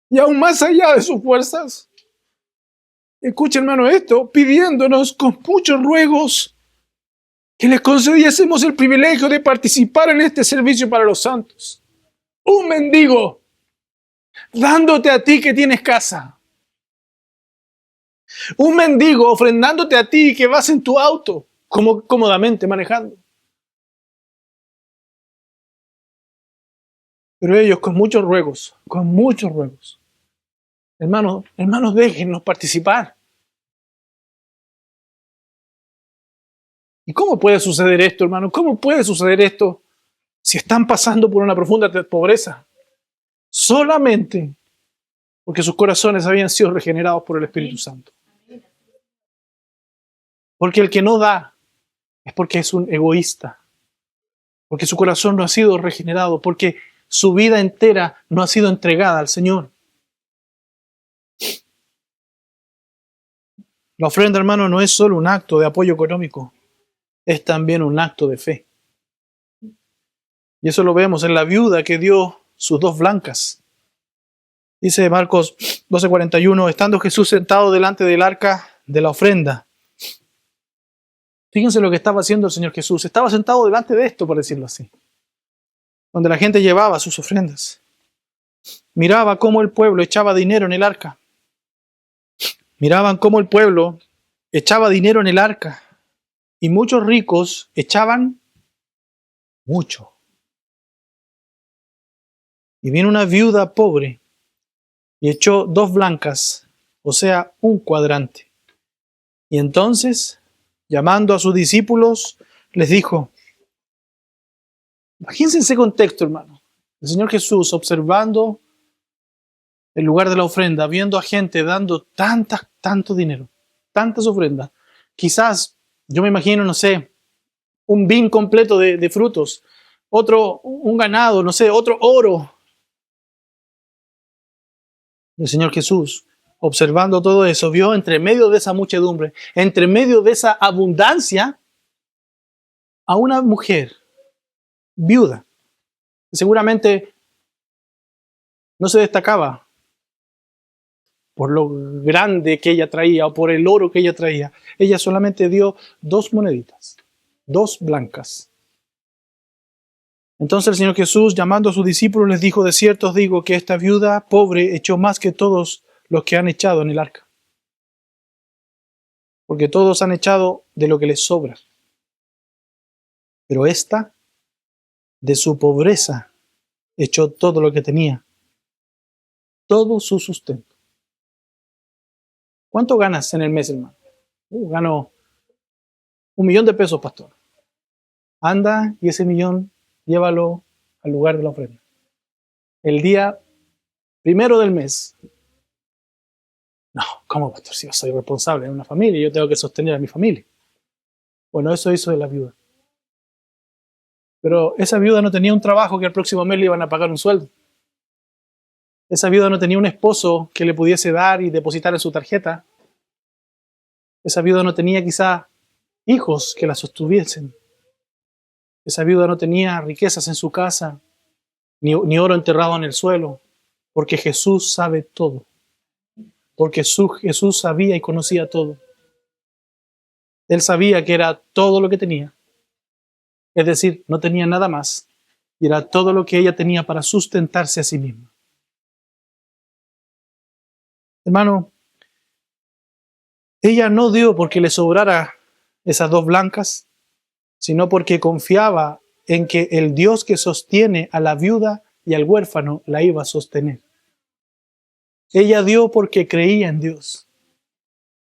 y aún más allá de sus fuerzas. Escucha, hermano, esto, pidiéndonos con muchos ruegos que les concediésemos el privilegio de participar en este servicio para los santos. Un mendigo, dándote a ti que tienes casa. Un mendigo ofrendándote a ti que vas en tu auto, cómodamente manejando. Pero ellos con muchos ruegos, hermanos, déjennos participar. ¿Y cómo puede suceder esto, hermano? ¿Cómo puede suceder esto si están pasando por una profunda pobreza? Solamente porque sus corazones habían sido regenerados por el Espíritu Santo. Porque el que no da es porque es un egoísta. Porque su corazón no ha sido regenerado. Porque su vida entera no ha sido entregada al Señor. La ofrenda, hermano, no es solo un acto de apoyo económico. Es también un acto de fe. Y eso lo vemos en la viuda que dio sus 2 blancas. Dice Marcos 12:41, estando Jesús sentado delante del arca de la ofrenda. Fíjense lo que estaba haciendo el Señor Jesús. Estaba sentado delante de esto, por decirlo así, donde la gente llevaba sus ofrendas. Miraba cómo el pueblo echaba dinero en el arca. Miraban cómo el pueblo echaba dinero en el arca. Y muchos ricos echaban mucho. Y vino una viuda pobre y echó 2 blancas, o sea, un cuadrante. Y entonces, llamando a sus discípulos, les dijo, imagínense ese contexto, hermano. El Señor Jesús observando el lugar de la ofrenda, viendo a gente dando tanto dinero, tantas ofrendas. Quizás, yo me imagino, no sé, un bin completo de frutos, otro, un ganado, no sé, otro oro. El Señor Jesús, observando todo eso, vio entre medio de esa muchedumbre, entre medio de esa abundancia, a una mujer viuda, que seguramente no se destacaba por lo grande que ella traía o por el oro que ella traía. Ella solamente dio 2 moneditas, 2 blancas. Entonces el Señor Jesús, llamando a sus discípulos, les dijo, de cierto os digo que esta viuda pobre echó más que todos los que han echado en el arca. Porque todos han echado de lo que les sobra. Pero esta, de su pobreza, echó todo lo que tenía, todo su sustento. ¿Cuánto ganas en el mes, hermano? Gano $1.000.000, pastor. Anda y ese millón llévalo al lugar de la ofrenda. El día 1 del mes. No, ¿cómo, pastor? Si yo soy responsable de una familia, yo tengo que sostener a mi familia. Bueno, eso hizo de la viuda. Pero esa viuda no tenía un trabajo que el próximo mes le iban a pagar un sueldo. Esa viuda no tenía un esposo que le pudiese dar y depositar en su tarjeta. Esa viuda no tenía quizá hijos que la sostuviesen. Esa viuda no tenía riquezas en su casa, ni oro enterrado en el suelo, porque Jesús sabe todo. Porque Jesús sabía y conocía todo. Él sabía que era todo lo que tenía. Es decir, no tenía nada más. Y era todo lo que ella tenía para sustentarse a sí misma. Hermano, ella no dio porque le sobrara esas 2 blancas, sino porque confiaba en que el Dios que sostiene a la viuda y al huérfano la iba a sostener. Ella dio porque creía en Dios.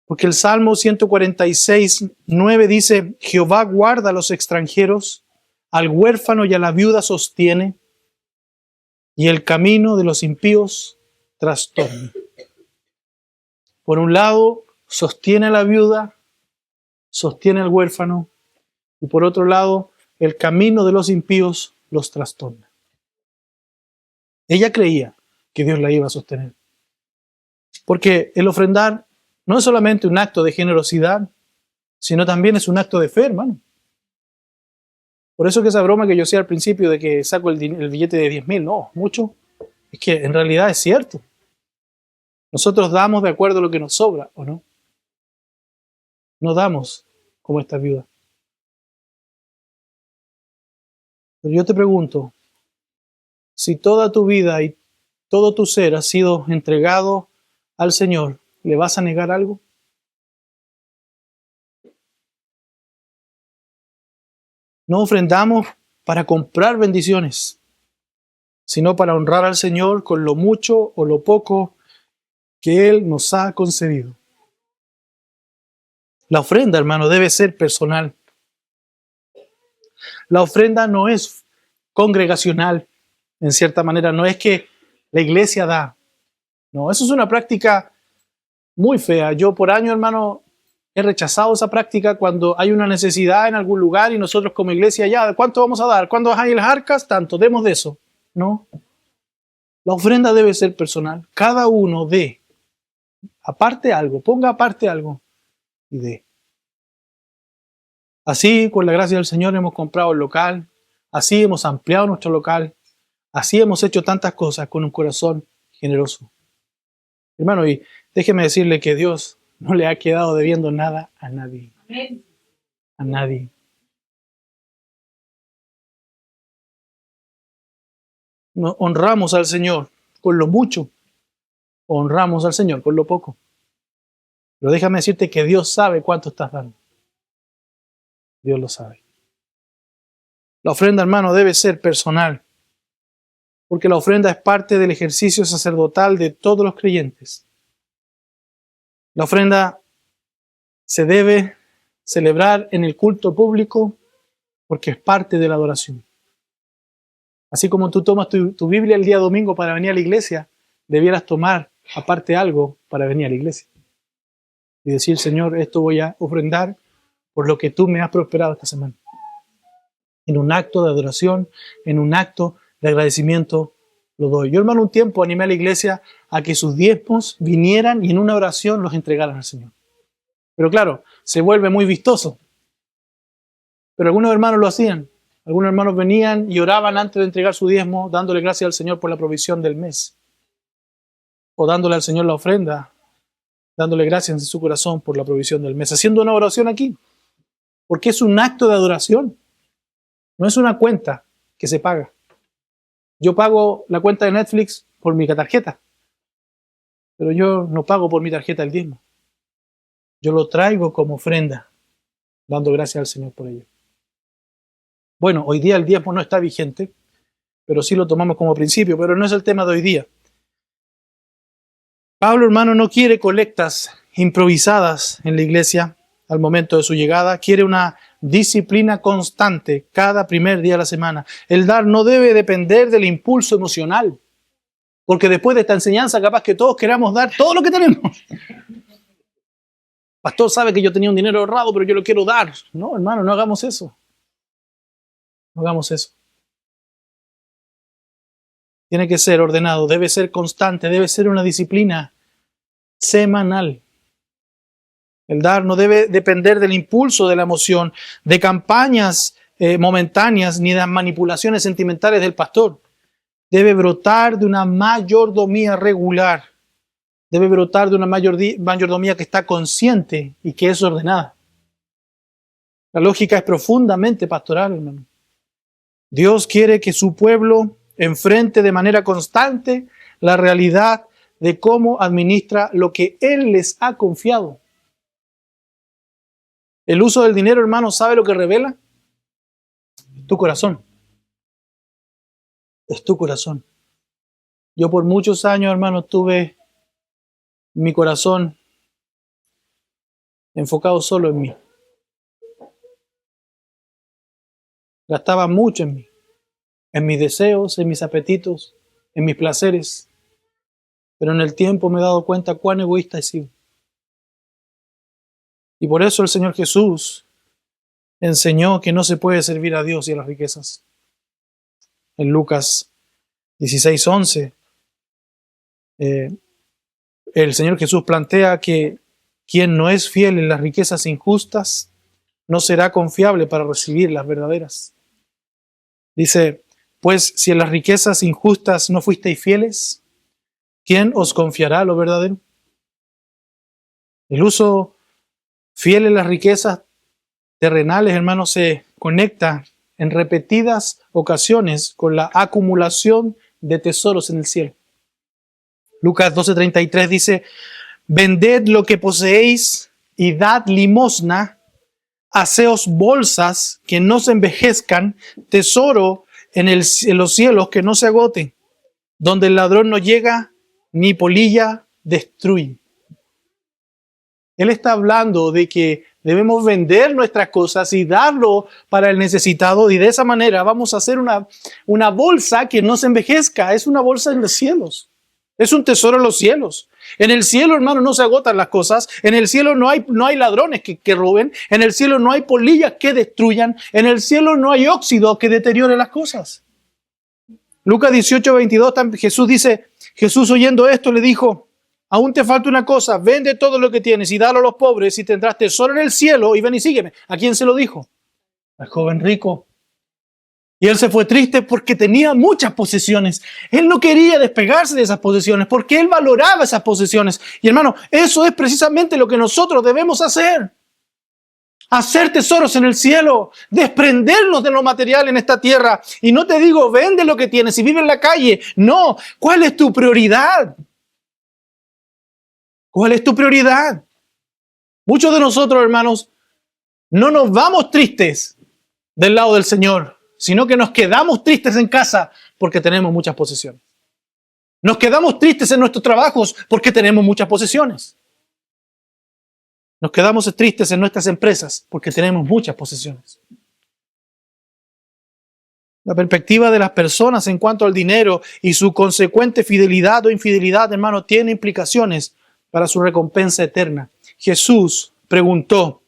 Porque el Salmo 146:9 dice, Jehová guarda a los extranjeros, al huérfano y a la viuda sostiene, y el camino de los impíos trastorna. Por un lado, sostiene a la viuda, sostiene al huérfano, y por otro lado, el camino de los impíos los trastorna. Ella creía que Dios la iba a sostener. Porque el ofrendar no es solamente un acto de generosidad, sino también es un acto de fe, hermano. Por eso que esa broma que yo hacía al principio de que saco el billete de 10.000, no, mucho, es que en realidad es cierto. Nosotros damos de acuerdo a lo que nos sobra, ¿o no? No damos como esta viuda. Pero yo te pregunto, si toda tu vida y todo tu ser ha sido entregado al Señor, ¿le vas a negar algo? No ofrendamos para comprar bendiciones, sino para honrar al Señor con lo mucho o lo poco que Él nos ha concedido. La ofrenda, hermano, debe ser personal. La ofrenda no es congregacional, en cierta manera. No es que la iglesia da. No, eso es una práctica muy fea. Yo por años, hermano, he rechazado esa práctica cuando hay una necesidad en algún lugar y nosotros como iglesia ya, ¿cuánto vamos a dar? ¿Cuándo hay las arcas? Tanto, demos de eso. No. La ofrenda debe ser personal. Cada uno dé aparte algo, ponga aparte algo y dé. Así, con la gracia del Señor, hemos comprado el local. Así hemos ampliado nuestro local. Así hemos hecho tantas cosas con un corazón generoso. Hermano, y déjeme decirle que Dios no le ha quedado debiendo nada a nadie. Amén. A nadie. No, honramos al Señor con lo mucho, honramos al Señor con lo poco. Pero déjame decirte que Dios sabe cuánto estás dando. Dios lo sabe. La ofrenda, hermano, debe ser personal, porque la ofrenda es parte del ejercicio sacerdotal de todos los creyentes. La ofrenda se debe celebrar en el culto público porque es parte de la adoración. Así como tú tomas tu Biblia el día domingo para venir a la iglesia, debieras tomar aparte algo para venir a la iglesia. Y decir, Señor, esto voy a ofrendar por lo que tú me has prosperado esta semana. En un acto de adoración, en un acto de agradecimiento lo doy. Yo, hermano, un tiempo animé a la iglesia a que sus diezmos vinieran y en una oración los entregaran al Señor. Pero claro, se vuelve muy vistoso. Pero algunos hermanos lo hacían. Algunos hermanos venían y oraban antes de entregar su diezmo, dándole gracias al Señor por la provisión del mes. O dándole al Señor la ofrenda, dándole gracias en su corazón por la provisión del mes. Haciendo una oración aquí. Porque es un acto de adoración. No es una cuenta que se paga. Yo pago la cuenta de Netflix por mi tarjeta. Pero yo no pago por mi tarjeta el diezmo. Yo lo traigo como ofrenda, dando gracias al Señor por ello. Bueno, hoy día el diezmo no está vigente, pero sí lo tomamos como principio, pero no es el tema de hoy día. Pablo, hermano, no quiere colectas improvisadas en la iglesia al momento de su llegada, quiere una disciplina constante cada primer día de la semana. El dar no debe depender del impulso emocional, porque después de esta enseñanza capaz que todos queramos dar todo lo que tenemos. Pastor sabe que yo tenía un dinero ahorrado, pero yo lo quiero dar. No, hermano, no hagamos eso. No hagamos eso. Tiene que ser ordenado, debe ser constante, debe ser una disciplina semanal. El dar no debe depender del impulso de la emoción, de campañas momentáneas, ni de las manipulaciones sentimentales del pastor. Debe brotar de una mayordomía regular. Debe brotar de una mayordomía que está consciente y que es ordenada. La lógica es profundamente pastoral, hermano. Dios quiere que su pueblo enfrente de manera constante la realidad de cómo administra lo que Él les ha confiado. El uso del dinero, hermano, ¿sabe lo que revela? Tu corazón. Es tu corazón. Yo por muchos años, hermano, tuve mi corazón enfocado solo en mí. Gastaba mucho en mí, en mis deseos, en mis apetitos, en mis placeres. Pero en el tiempo me he dado cuenta cuán egoísta he sido. Y por eso el Señor Jesús enseñó que no se puede servir a Dios y a las riquezas. En Lucas 16:11, el Señor Jesús plantea que quien no es fiel en las riquezas injustas no será confiable para recibir las verdaderas. Dice, pues si en las riquezas injustas no fuisteis fieles, ¿quién os confiará lo verdadero? El uso fiel en las riquezas terrenales, hermanos, se conecta en repetidas ocasiones con la acumulación de tesoros en el cielo. Lucas 12:33 dice, vended lo que poseéis y dad limosna, haceos bolsas que no se envejezcan, tesoro en los cielos que no se agoten, donde el ladrón no llega ni polilla destruye. Él está hablando de que debemos vender nuestras cosas y darlo para el necesitado, y de esa manera vamos a hacer una bolsa que no se envejezca. Es una bolsa en los cielos. Es un tesoro en los cielos. En el cielo, hermano, no se agotan las cosas. En el cielo no hay ladrones que roben. En el cielo no hay polillas que destruyan. En el cielo no hay óxido que deteriore las cosas. Lucas 18:22, Jesús dice, Jesús oyendo esto le dijo, aún te falta una cosa, vende todo lo que tienes y dalo a los pobres y tendrás tesoro en el cielo y ven y sígueme. ¿A quién se lo dijo? Al joven rico. Y él se fue triste porque tenía muchas posesiones. Él no quería despegarse de esas posesiones porque él valoraba esas posesiones. Y hermano, eso es precisamente lo que nosotros debemos hacer. Hacer tesoros en el cielo, desprendernos de lo material en esta tierra. Y no te digo, vende lo que tienes y vive en la calle. No, ¿cuál es tu prioridad? ¿Cuál es tu prioridad? Muchos de nosotros, hermanos, no nos vamos tristes del lado del Señor, sino que nos quedamos tristes en casa porque tenemos muchas posesiones. Nos quedamos tristes en nuestros trabajos porque tenemos muchas posesiones. Nos quedamos tristes en nuestras empresas porque tenemos muchas posesiones. La perspectiva de las personas en cuanto al dinero y su consecuente fidelidad o infidelidad, hermano, tiene implicaciones para su recompensa eterna. Jesús preguntó,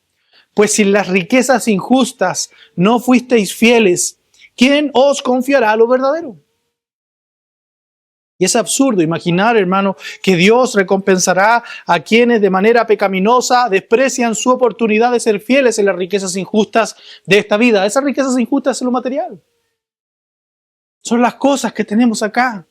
pues si las riquezas injustas no fuisteis fieles, ¿quién os confiará lo verdadero? Y es absurdo imaginar, hermano, que Dios recompensará a quienes de manera pecaminosa desprecian su oportunidad de ser fieles en las riquezas injustas de esta vida. Esas riquezas injustas son lo material. Son las cosas que tenemos acá.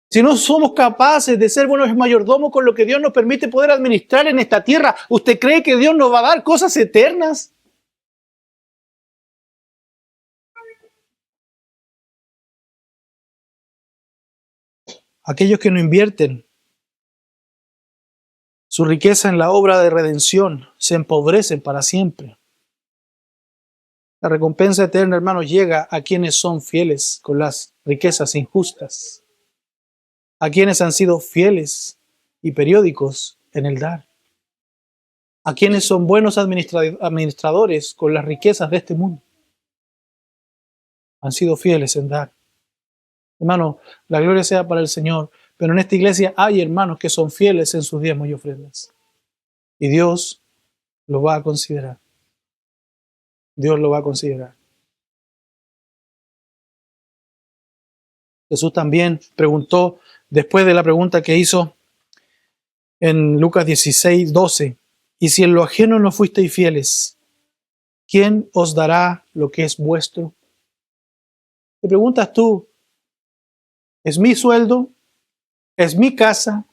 Si no somos capaces de ser buenos mayordomos con lo que Dios nos permite poder administrar en esta tierra, ¿usted cree que Dios nos va a dar cosas eternas? Aquellos que no invierten su riqueza en la obra de redención se empobrecen para siempre. La recompensa eterna, hermanos, llega a quienes son fieles con las riquezas injustas, a quienes han sido fieles y periódicos en el dar, a quienes son buenos administradores con las riquezas de este mundo. Han sido fieles en dar. Hermano, la gloria sea para el Señor, pero en esta iglesia hay hermanos que son fieles en sus diezmos y ofrendas. Y Dios lo va a considerar. Dios lo va a considerar. Jesús también preguntó, después de la pregunta que hizo en Lucas 16, 12, y si en lo ajeno no fuisteis fieles, ¿quién os dará lo que es vuestro? Te preguntas tú, ¿es mi sueldo? ¿Es mi casa?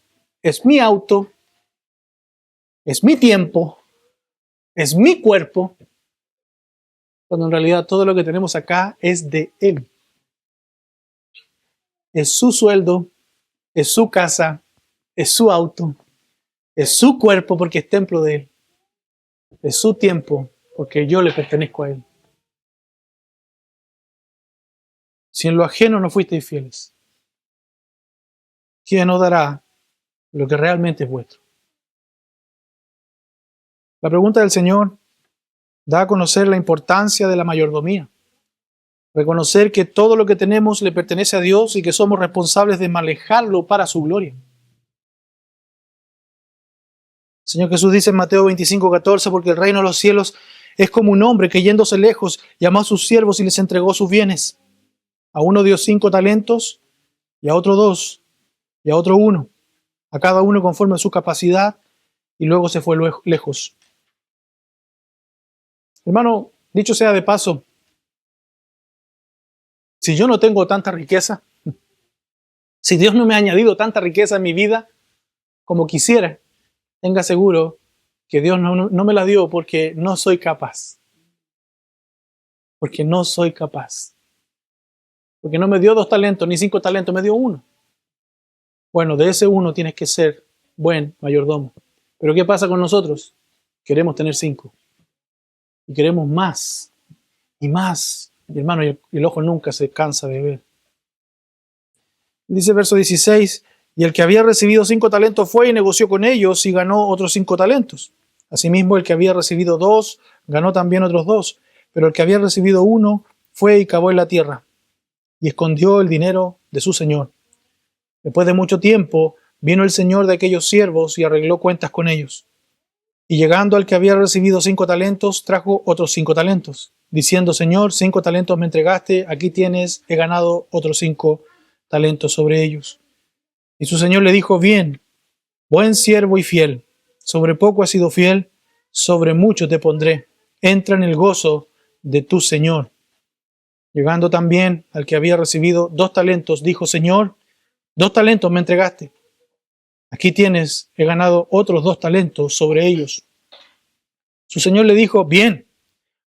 ¿Es mi auto? ¿Es mi tiempo? ¿Es mi cuerpo? Cuando en realidad todo lo que tenemos acá es de Él. Es su sueldo, es su casa, es su auto, es su cuerpo porque es templo de Él. Es su tiempo porque yo le pertenezco a Él. Si en lo ajeno no fuisteis fieles, ¿quién os dará lo que realmente es vuestro? La pregunta del Señor da a conocer la importancia de la mayordomía. Reconocer que todo lo que tenemos le pertenece a Dios y que somos responsables de manejarlo para su gloria. El Señor Jesús dice en Mateo 25, 14, porque el reino de los cielos es como un hombre que yéndose lejos llamó a sus siervos y les entregó sus bienes. A uno dio 5 talentos, y a otro 2, y a otro 1, a cada uno conforme a su capacidad, y luego se fue lejos. Hermano, dicho sea de paso, si yo no tengo tanta riqueza, si Dios no me ha añadido tanta riqueza en mi vida como quisiera, tenga seguro que Dios no me la dio porque no soy capaz. Porque no soy capaz. Porque no me dio 2 talentos ni 5 talentos, me dio 1. Bueno, de ese 1 tienes que ser buen mayordomo. Pero ¿qué pasa con nosotros? Queremos tener 5. Y queremos más. Y más. Y hermano, el ojo nunca se cansa de ver. Dice verso 16, y el que había recibido 5 talentos fue y negoció con ellos y ganó otros 5 talentos. Asimismo, el que había recibido 2, ganó también otros 2. Pero el que había recibido 1 fue y cavó en la tierra y escondió el dinero de su señor. Después de mucho tiempo, vino el señor de aquellos siervos y arregló cuentas con ellos. Y llegando al que había recibido 5 talentos, trajo otros 5 talentos, diciendo, Señor, 5 talentos me entregaste, aquí tienes, he ganado otros 5 talentos sobre ellos. Y su señor le dijo, bien, buen siervo y fiel, sobre poco has sido fiel, sobre mucho te pondré, entra en el gozo de tu señor. Llegando también al que había recibido 2 talentos, dijo: Señor, 2 talentos me entregaste. Aquí tienes, he ganado otros 2 talentos sobre ellos. Su señor le dijo: bien,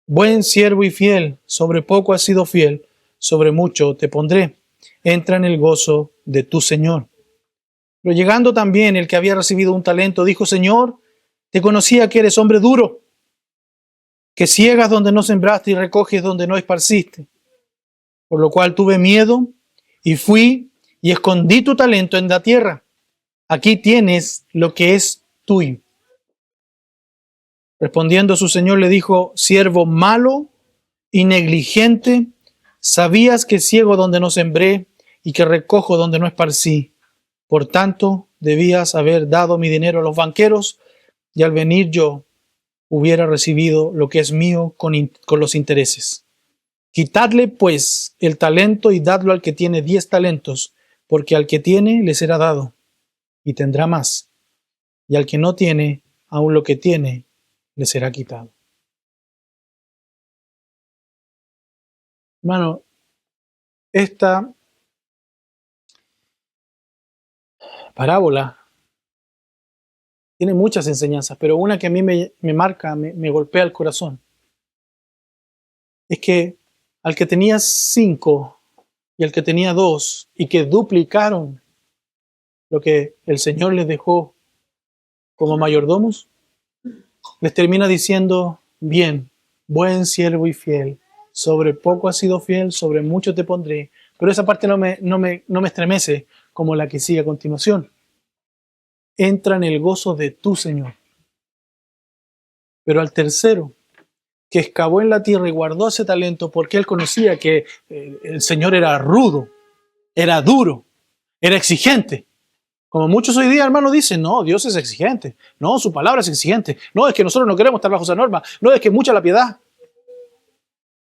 buen siervo y fiel, sobre poco has sido fiel, sobre mucho te pondré. Entra en el gozo de tu señor. Pero llegando también el que había recibido 1 talento, dijo: Señor, te conocía que eres hombre duro, que ciegas donde no sembraste y recoges donde no esparciste. Por lo cual tuve miedo y fui y escondí tu talento en la tierra. Aquí tienes lo que es tuyo. Respondiendo su señor le dijo: siervo malo y negligente, sabías que ciego donde no sembré y que recojo donde no esparcí. Por tanto, debías haber dado mi dinero a los banqueros, y al venir yo hubiera recibido lo que es mío con los intereses. Quitadle, pues, el talento y dadlo al que tiene 10 talentos, porque al que tiene le será dado, y tendrá más, y al que no tiene, aun lo que tiene, le será quitado. Hermano, esta parábola tiene muchas enseñanzas, pero una que a mí me marca, me golpea el corazón, es que al que tenía 5 y al que tenía 2, y que duplicaron lo que el Señor les dejó como mayordomos, les termina diciendo: bien, buen siervo y fiel, sobre poco has sido fiel, sobre mucho te pondré. Pero esa parte no me estremece como la que sigue a continuación. Entra en el gozo de tu Señor. Pero al tercero, que excavó en la tierra y guardó ese talento porque él conocía que el Señor era rudo, era duro, era exigente. Como muchos hoy día, hermanos, dicen: no, Dios es exigente. No, su palabra es exigente. No, es que nosotros no queremos estar bajo esa norma. No, es que es mucha la piedad.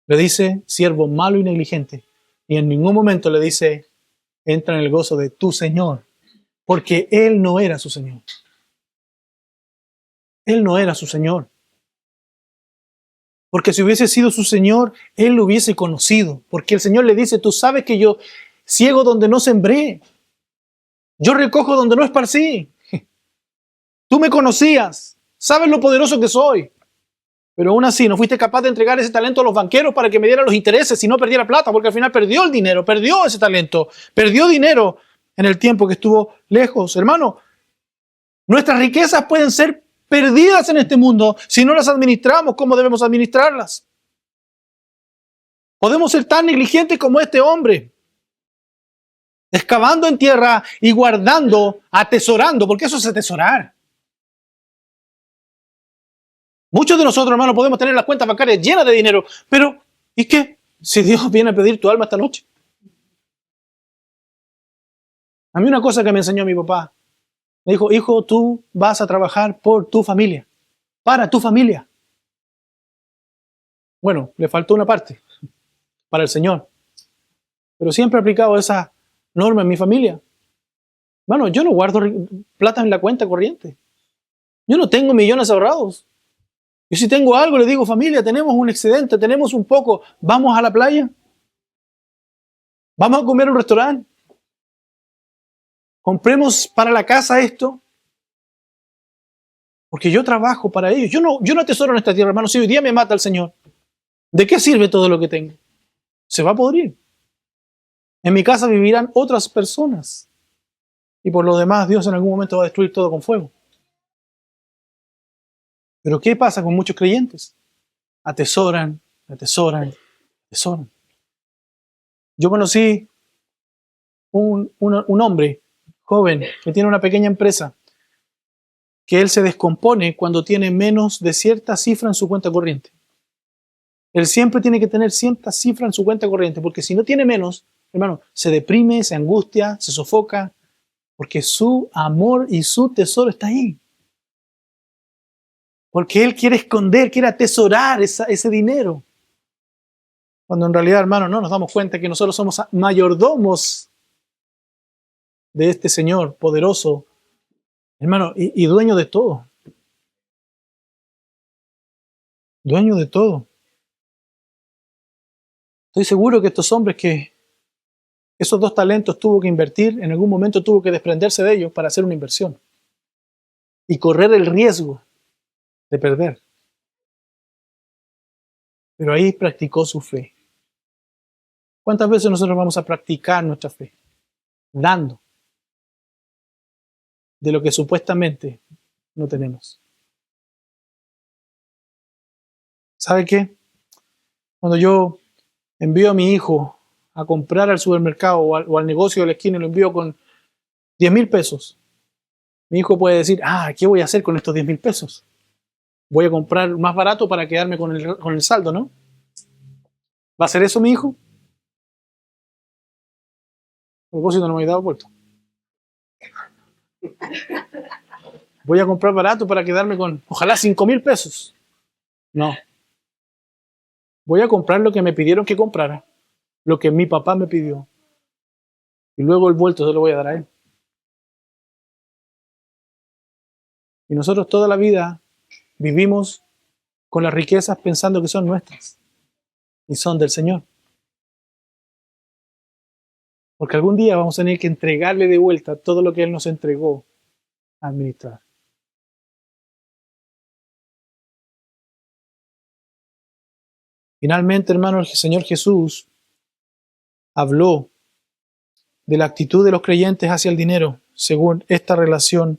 Le dice: siervo malo y negligente. Y en ningún momento le dice: entra en el gozo de tu Señor. Porque él no era su Señor. Él no era su Señor. Porque si hubiese sido su Señor, él lo hubiese conocido. Porque el Señor le dice: tú sabes que yo ciego donde no sembré. Yo recojo donde no esparcí. Tú me conocías. Sabes lo poderoso que soy. Pero aún así no fuiste capaz de entregar ese talento a los banqueros para que me dieran los intereses y no perdiera plata, porque al final perdió el dinero, perdió ese talento, perdió dinero en el tiempo que estuvo lejos. Hermano, nuestras riquezas pueden ser perdidas en este mundo si no las administramos como debemos administrarlas. Podemos ser tan negligentes como este hombre, excavando en tierra y guardando, atesorando, porque eso es atesorar. Muchos de nosotros, hermanos, podemos tener las cuentas bancarias llenas de dinero, pero ¿y qué? Si Dios viene a pedir tu alma esta noche. A mí una cosa que me enseñó mi papá, me dijo: hijo, tú vas a trabajar por tu familia, para tu familia. Bueno, le faltó una parte, para el Señor. Pero siempre he aplicado esa norma en mi familia. Bueno, yo no guardo plata en la cuenta corriente. Yo no tengo millones ahorrados. Y si tengo algo, le digo: familia, tenemos un excedente, tenemos un poco, vamos a la playa, vamos a comer a un restaurante, compremos para la casa esto, porque yo trabajo para ellos. Yo no atesoro en esta tierra, hermano. Si hoy día me mata el Señor, ¿de qué sirve todo lo que tengo? Se va a podrir. En mi casa vivirán otras personas. Y por lo demás, Dios en algún momento va a destruir todo con fuego. Pero ¿qué pasa con muchos creyentes? Atesoran, atesoran, atesoran. Yo conocí un hombre joven que tiene una pequeña empresa, que él se descompone cuando tiene menos de cierta cifra en su cuenta corriente. Él siempre tiene que tener cierta cifra en su cuenta corriente, porque si no tiene menos, hermano, se deprime, se angustia, se sofoca, porque su amor y su tesoro está ahí. Porque él quiere esconder, quiere atesorar ese dinero. Cuando en realidad, hermano, no nos damos cuenta que nosotros somos mayordomos de este Señor poderoso, hermano, y dueño de todo. Dueño de todo. Estoy seguro que estos hombres que esos 2 talentos tuvo que invertir, en algún momento tuvo que desprenderse de ellos para hacer una inversión y correr el riesgo de perder. Pero ahí practicó su fe. ¿Cuántas veces nosotros vamos a practicar nuestra fe? Dando de lo que supuestamente no tenemos. ¿Sabe qué? Cuando yo envío a mi hijo a comprar al supermercado o al negocio de la esquina y lo envío con 10,000 pesos, mi hijo puede decir, ¿qué voy a hacer con estos 10,000 pesos? Voy a comprar más barato para quedarme con el saldo, ¿no? ¿Va a hacer eso mi hijo? A propósito, no me he dado vuelta. Voy a comprar barato para quedarme con, ojalá, 5,000 pesos. No. Voy a comprar lo que me pidieron que comprara, lo que mi papá me pidió. Y luego el vuelto se lo voy a dar a él. Y nosotros toda la vida vivimos con las riquezas pensando que son nuestras y son del Señor. Porque algún día vamos a tener que entregarle de vuelta todo lo que Él nos entregó a administrar. Finalmente, hermanos, el Señor Jesús habló de la actitud de los creyentes hacia el dinero según esta relación,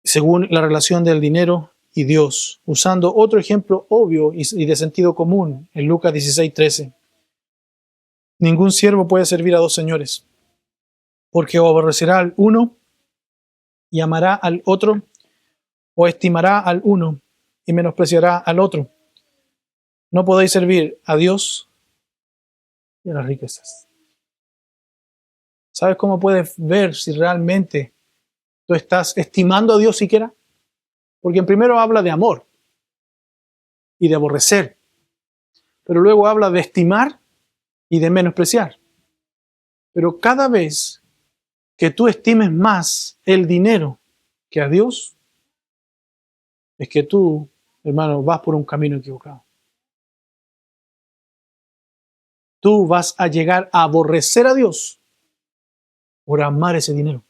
según la relación del dinero y Dios, usando otro ejemplo obvio y de sentido común en Lucas 16:13. Ningún siervo puede servir a 2 señores, porque o aborrecerá al uno y amará al otro, o estimará al uno y menospreciará al otro. No podéis servir a Dios y a las riquezas. ¿Sabes cómo puedes ver si realmente tú estás estimando a Dios siquiera? Porque en primero habla de amor y de aborrecer, pero luego habla de estimar y de menospreciar. Pero cada vez que tú estimes más el dinero que a Dios, es que tú, hermano, vas por un camino equivocado. Tú vas a llegar a aborrecer a Dios por amar ese dinero.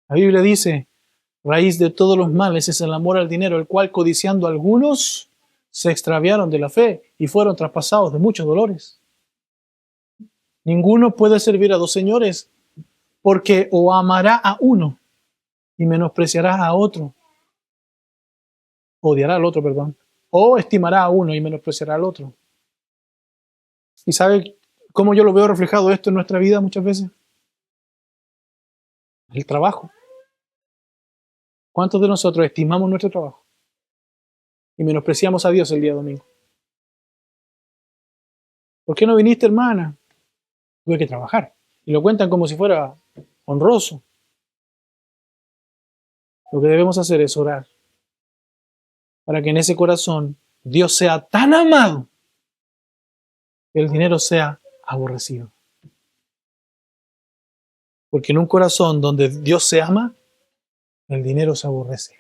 La Biblia dice, raíz de todos los males es el amor al dinero, el cual codiciando algunos se extraviaron de la fe y fueron traspasados de muchos dolores. Ninguno puede servir a 2 señores, porque o amará a uno y menospreciará a otro, odiará al otro, perdón, o estimará a uno y menospreciará al otro. ¿Y sabe cómo yo lo veo reflejado esto en nuestra vida muchas veces? El trabajo. ¿Cuántos de nosotros estimamos nuestro trabajo y menospreciamos a Dios el día domingo? ¿Por qué no viniste, hermana? Tuve que trabajar. Y lo cuentan como si fuera honroso. Lo que debemos hacer es orar para que en ese corazón Dios sea tan amado que el dinero sea aborrecido. Porque en un corazón donde Dios se ama, el dinero se aborrece.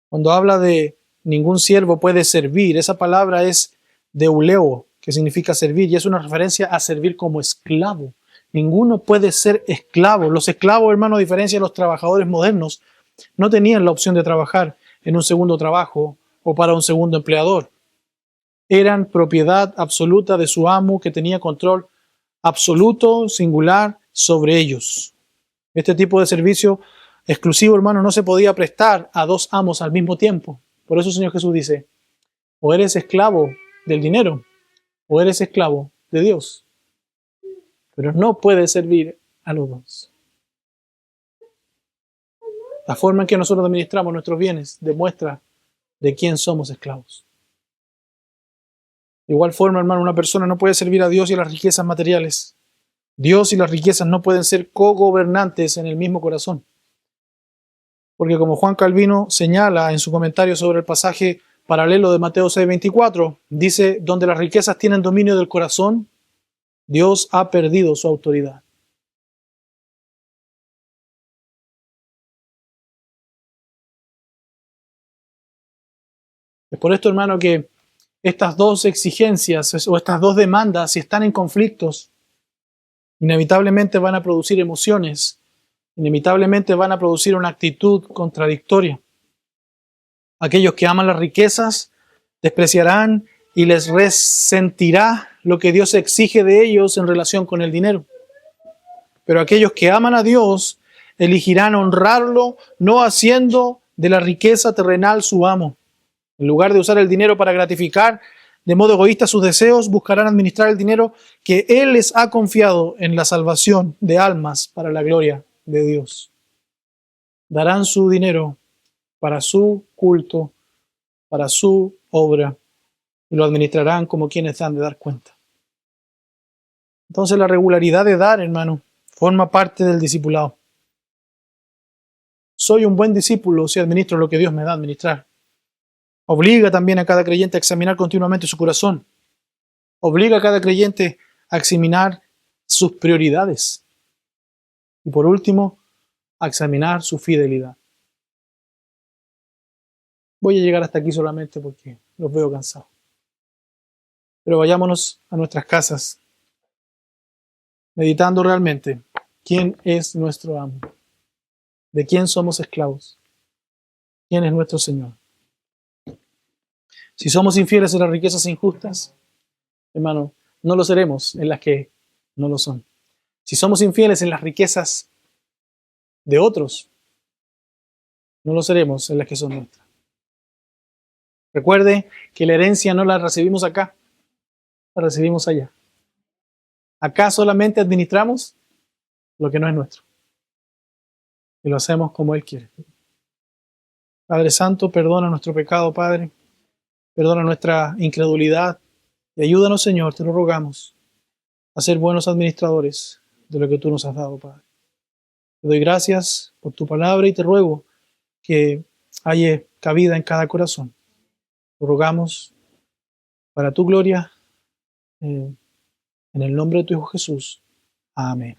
Cuando habla de ningún siervo puede servir, esa palabra es deuleo, que significa servir, y es una referencia a servir como esclavo. Ninguno puede ser esclavo. Los esclavos, hermano, a diferencia de los trabajadores modernos, no tenían la opción de trabajar en un segundo trabajo o para un segundo empleador. Eran propiedad absoluta de su amo, que tenía control absoluto, singular, sobre ellos. Este tipo de servicio exclusivo, hermano, no se podía prestar a 2 amos al mismo tiempo. Por eso el Señor Jesús dice, o eres esclavo del dinero, o eres esclavo de Dios. Pero no puedes servir a los 2. La forma en que nosotros administramos nuestros bienes demuestra de quién somos esclavos. De igual forma, hermano, una persona no puede servir a Dios y a las riquezas materiales. Dios y las riquezas no pueden ser cogobernantes en el mismo corazón. Porque como Juan Calvino señala en su comentario sobre el pasaje paralelo de Mateo 6:24, dice, donde las riquezas tienen dominio del corazón, Dios ha perdido su autoridad. Es por esto, hermano, que estas dos exigencias o estas dos demandas, si están en conflictos, inevitablemente van a producir emociones, inevitablemente van a producir una actitud contradictoria. Aquellos que aman las riquezas despreciarán y les resentirá lo que Dios exige de ellos en relación con el dinero. Pero aquellos que aman a Dios elegirán honrarlo, no haciendo de la riqueza terrenal su amo. En lugar de usar el dinero para gratificar de modo egoísta sus deseos, buscarán administrar el dinero que Él les ha confiado en la salvación de almas para la gloria de Dios. Darán su dinero para su culto, para su obra, y lo administrarán como quienes han de dar cuenta. Entonces la regularidad de dar, hermano, forma parte del discipulado. Soy un buen discípulo si administro lo que Dios me da a administrar. Obliga también a cada creyente a examinar continuamente su corazón. Obliga a cada creyente a examinar sus prioridades. Y por último, a examinar su fidelidad. Voy a llegar hasta aquí solamente porque los veo cansados. Pero vayámonos a nuestras casas, meditando realmente quién es nuestro amo, de quién somos esclavos, quién es nuestro Señor. Si somos infieles en las riquezas injustas, hermano, no lo seremos en las que no lo son. Si somos infieles en las riquezas de otros, no lo seremos en las que son nuestras. Recuerde que la herencia no la recibimos acá, la recibimos allá. Acá solamente administramos lo que no es nuestro. Y lo hacemos como Él quiere. Padre Santo, perdona nuestro pecado, Padre. Perdona nuestra incredulidad. Y ayúdanos, Señor, te lo rogamos, a ser buenos administradores de lo que tú nos has dado, Padre. Te doy gracias por tu palabra y te ruego que haya cabida en cada corazón. Lo rogamos para tu gloria, en el nombre de tu Hijo Jesús. Amén.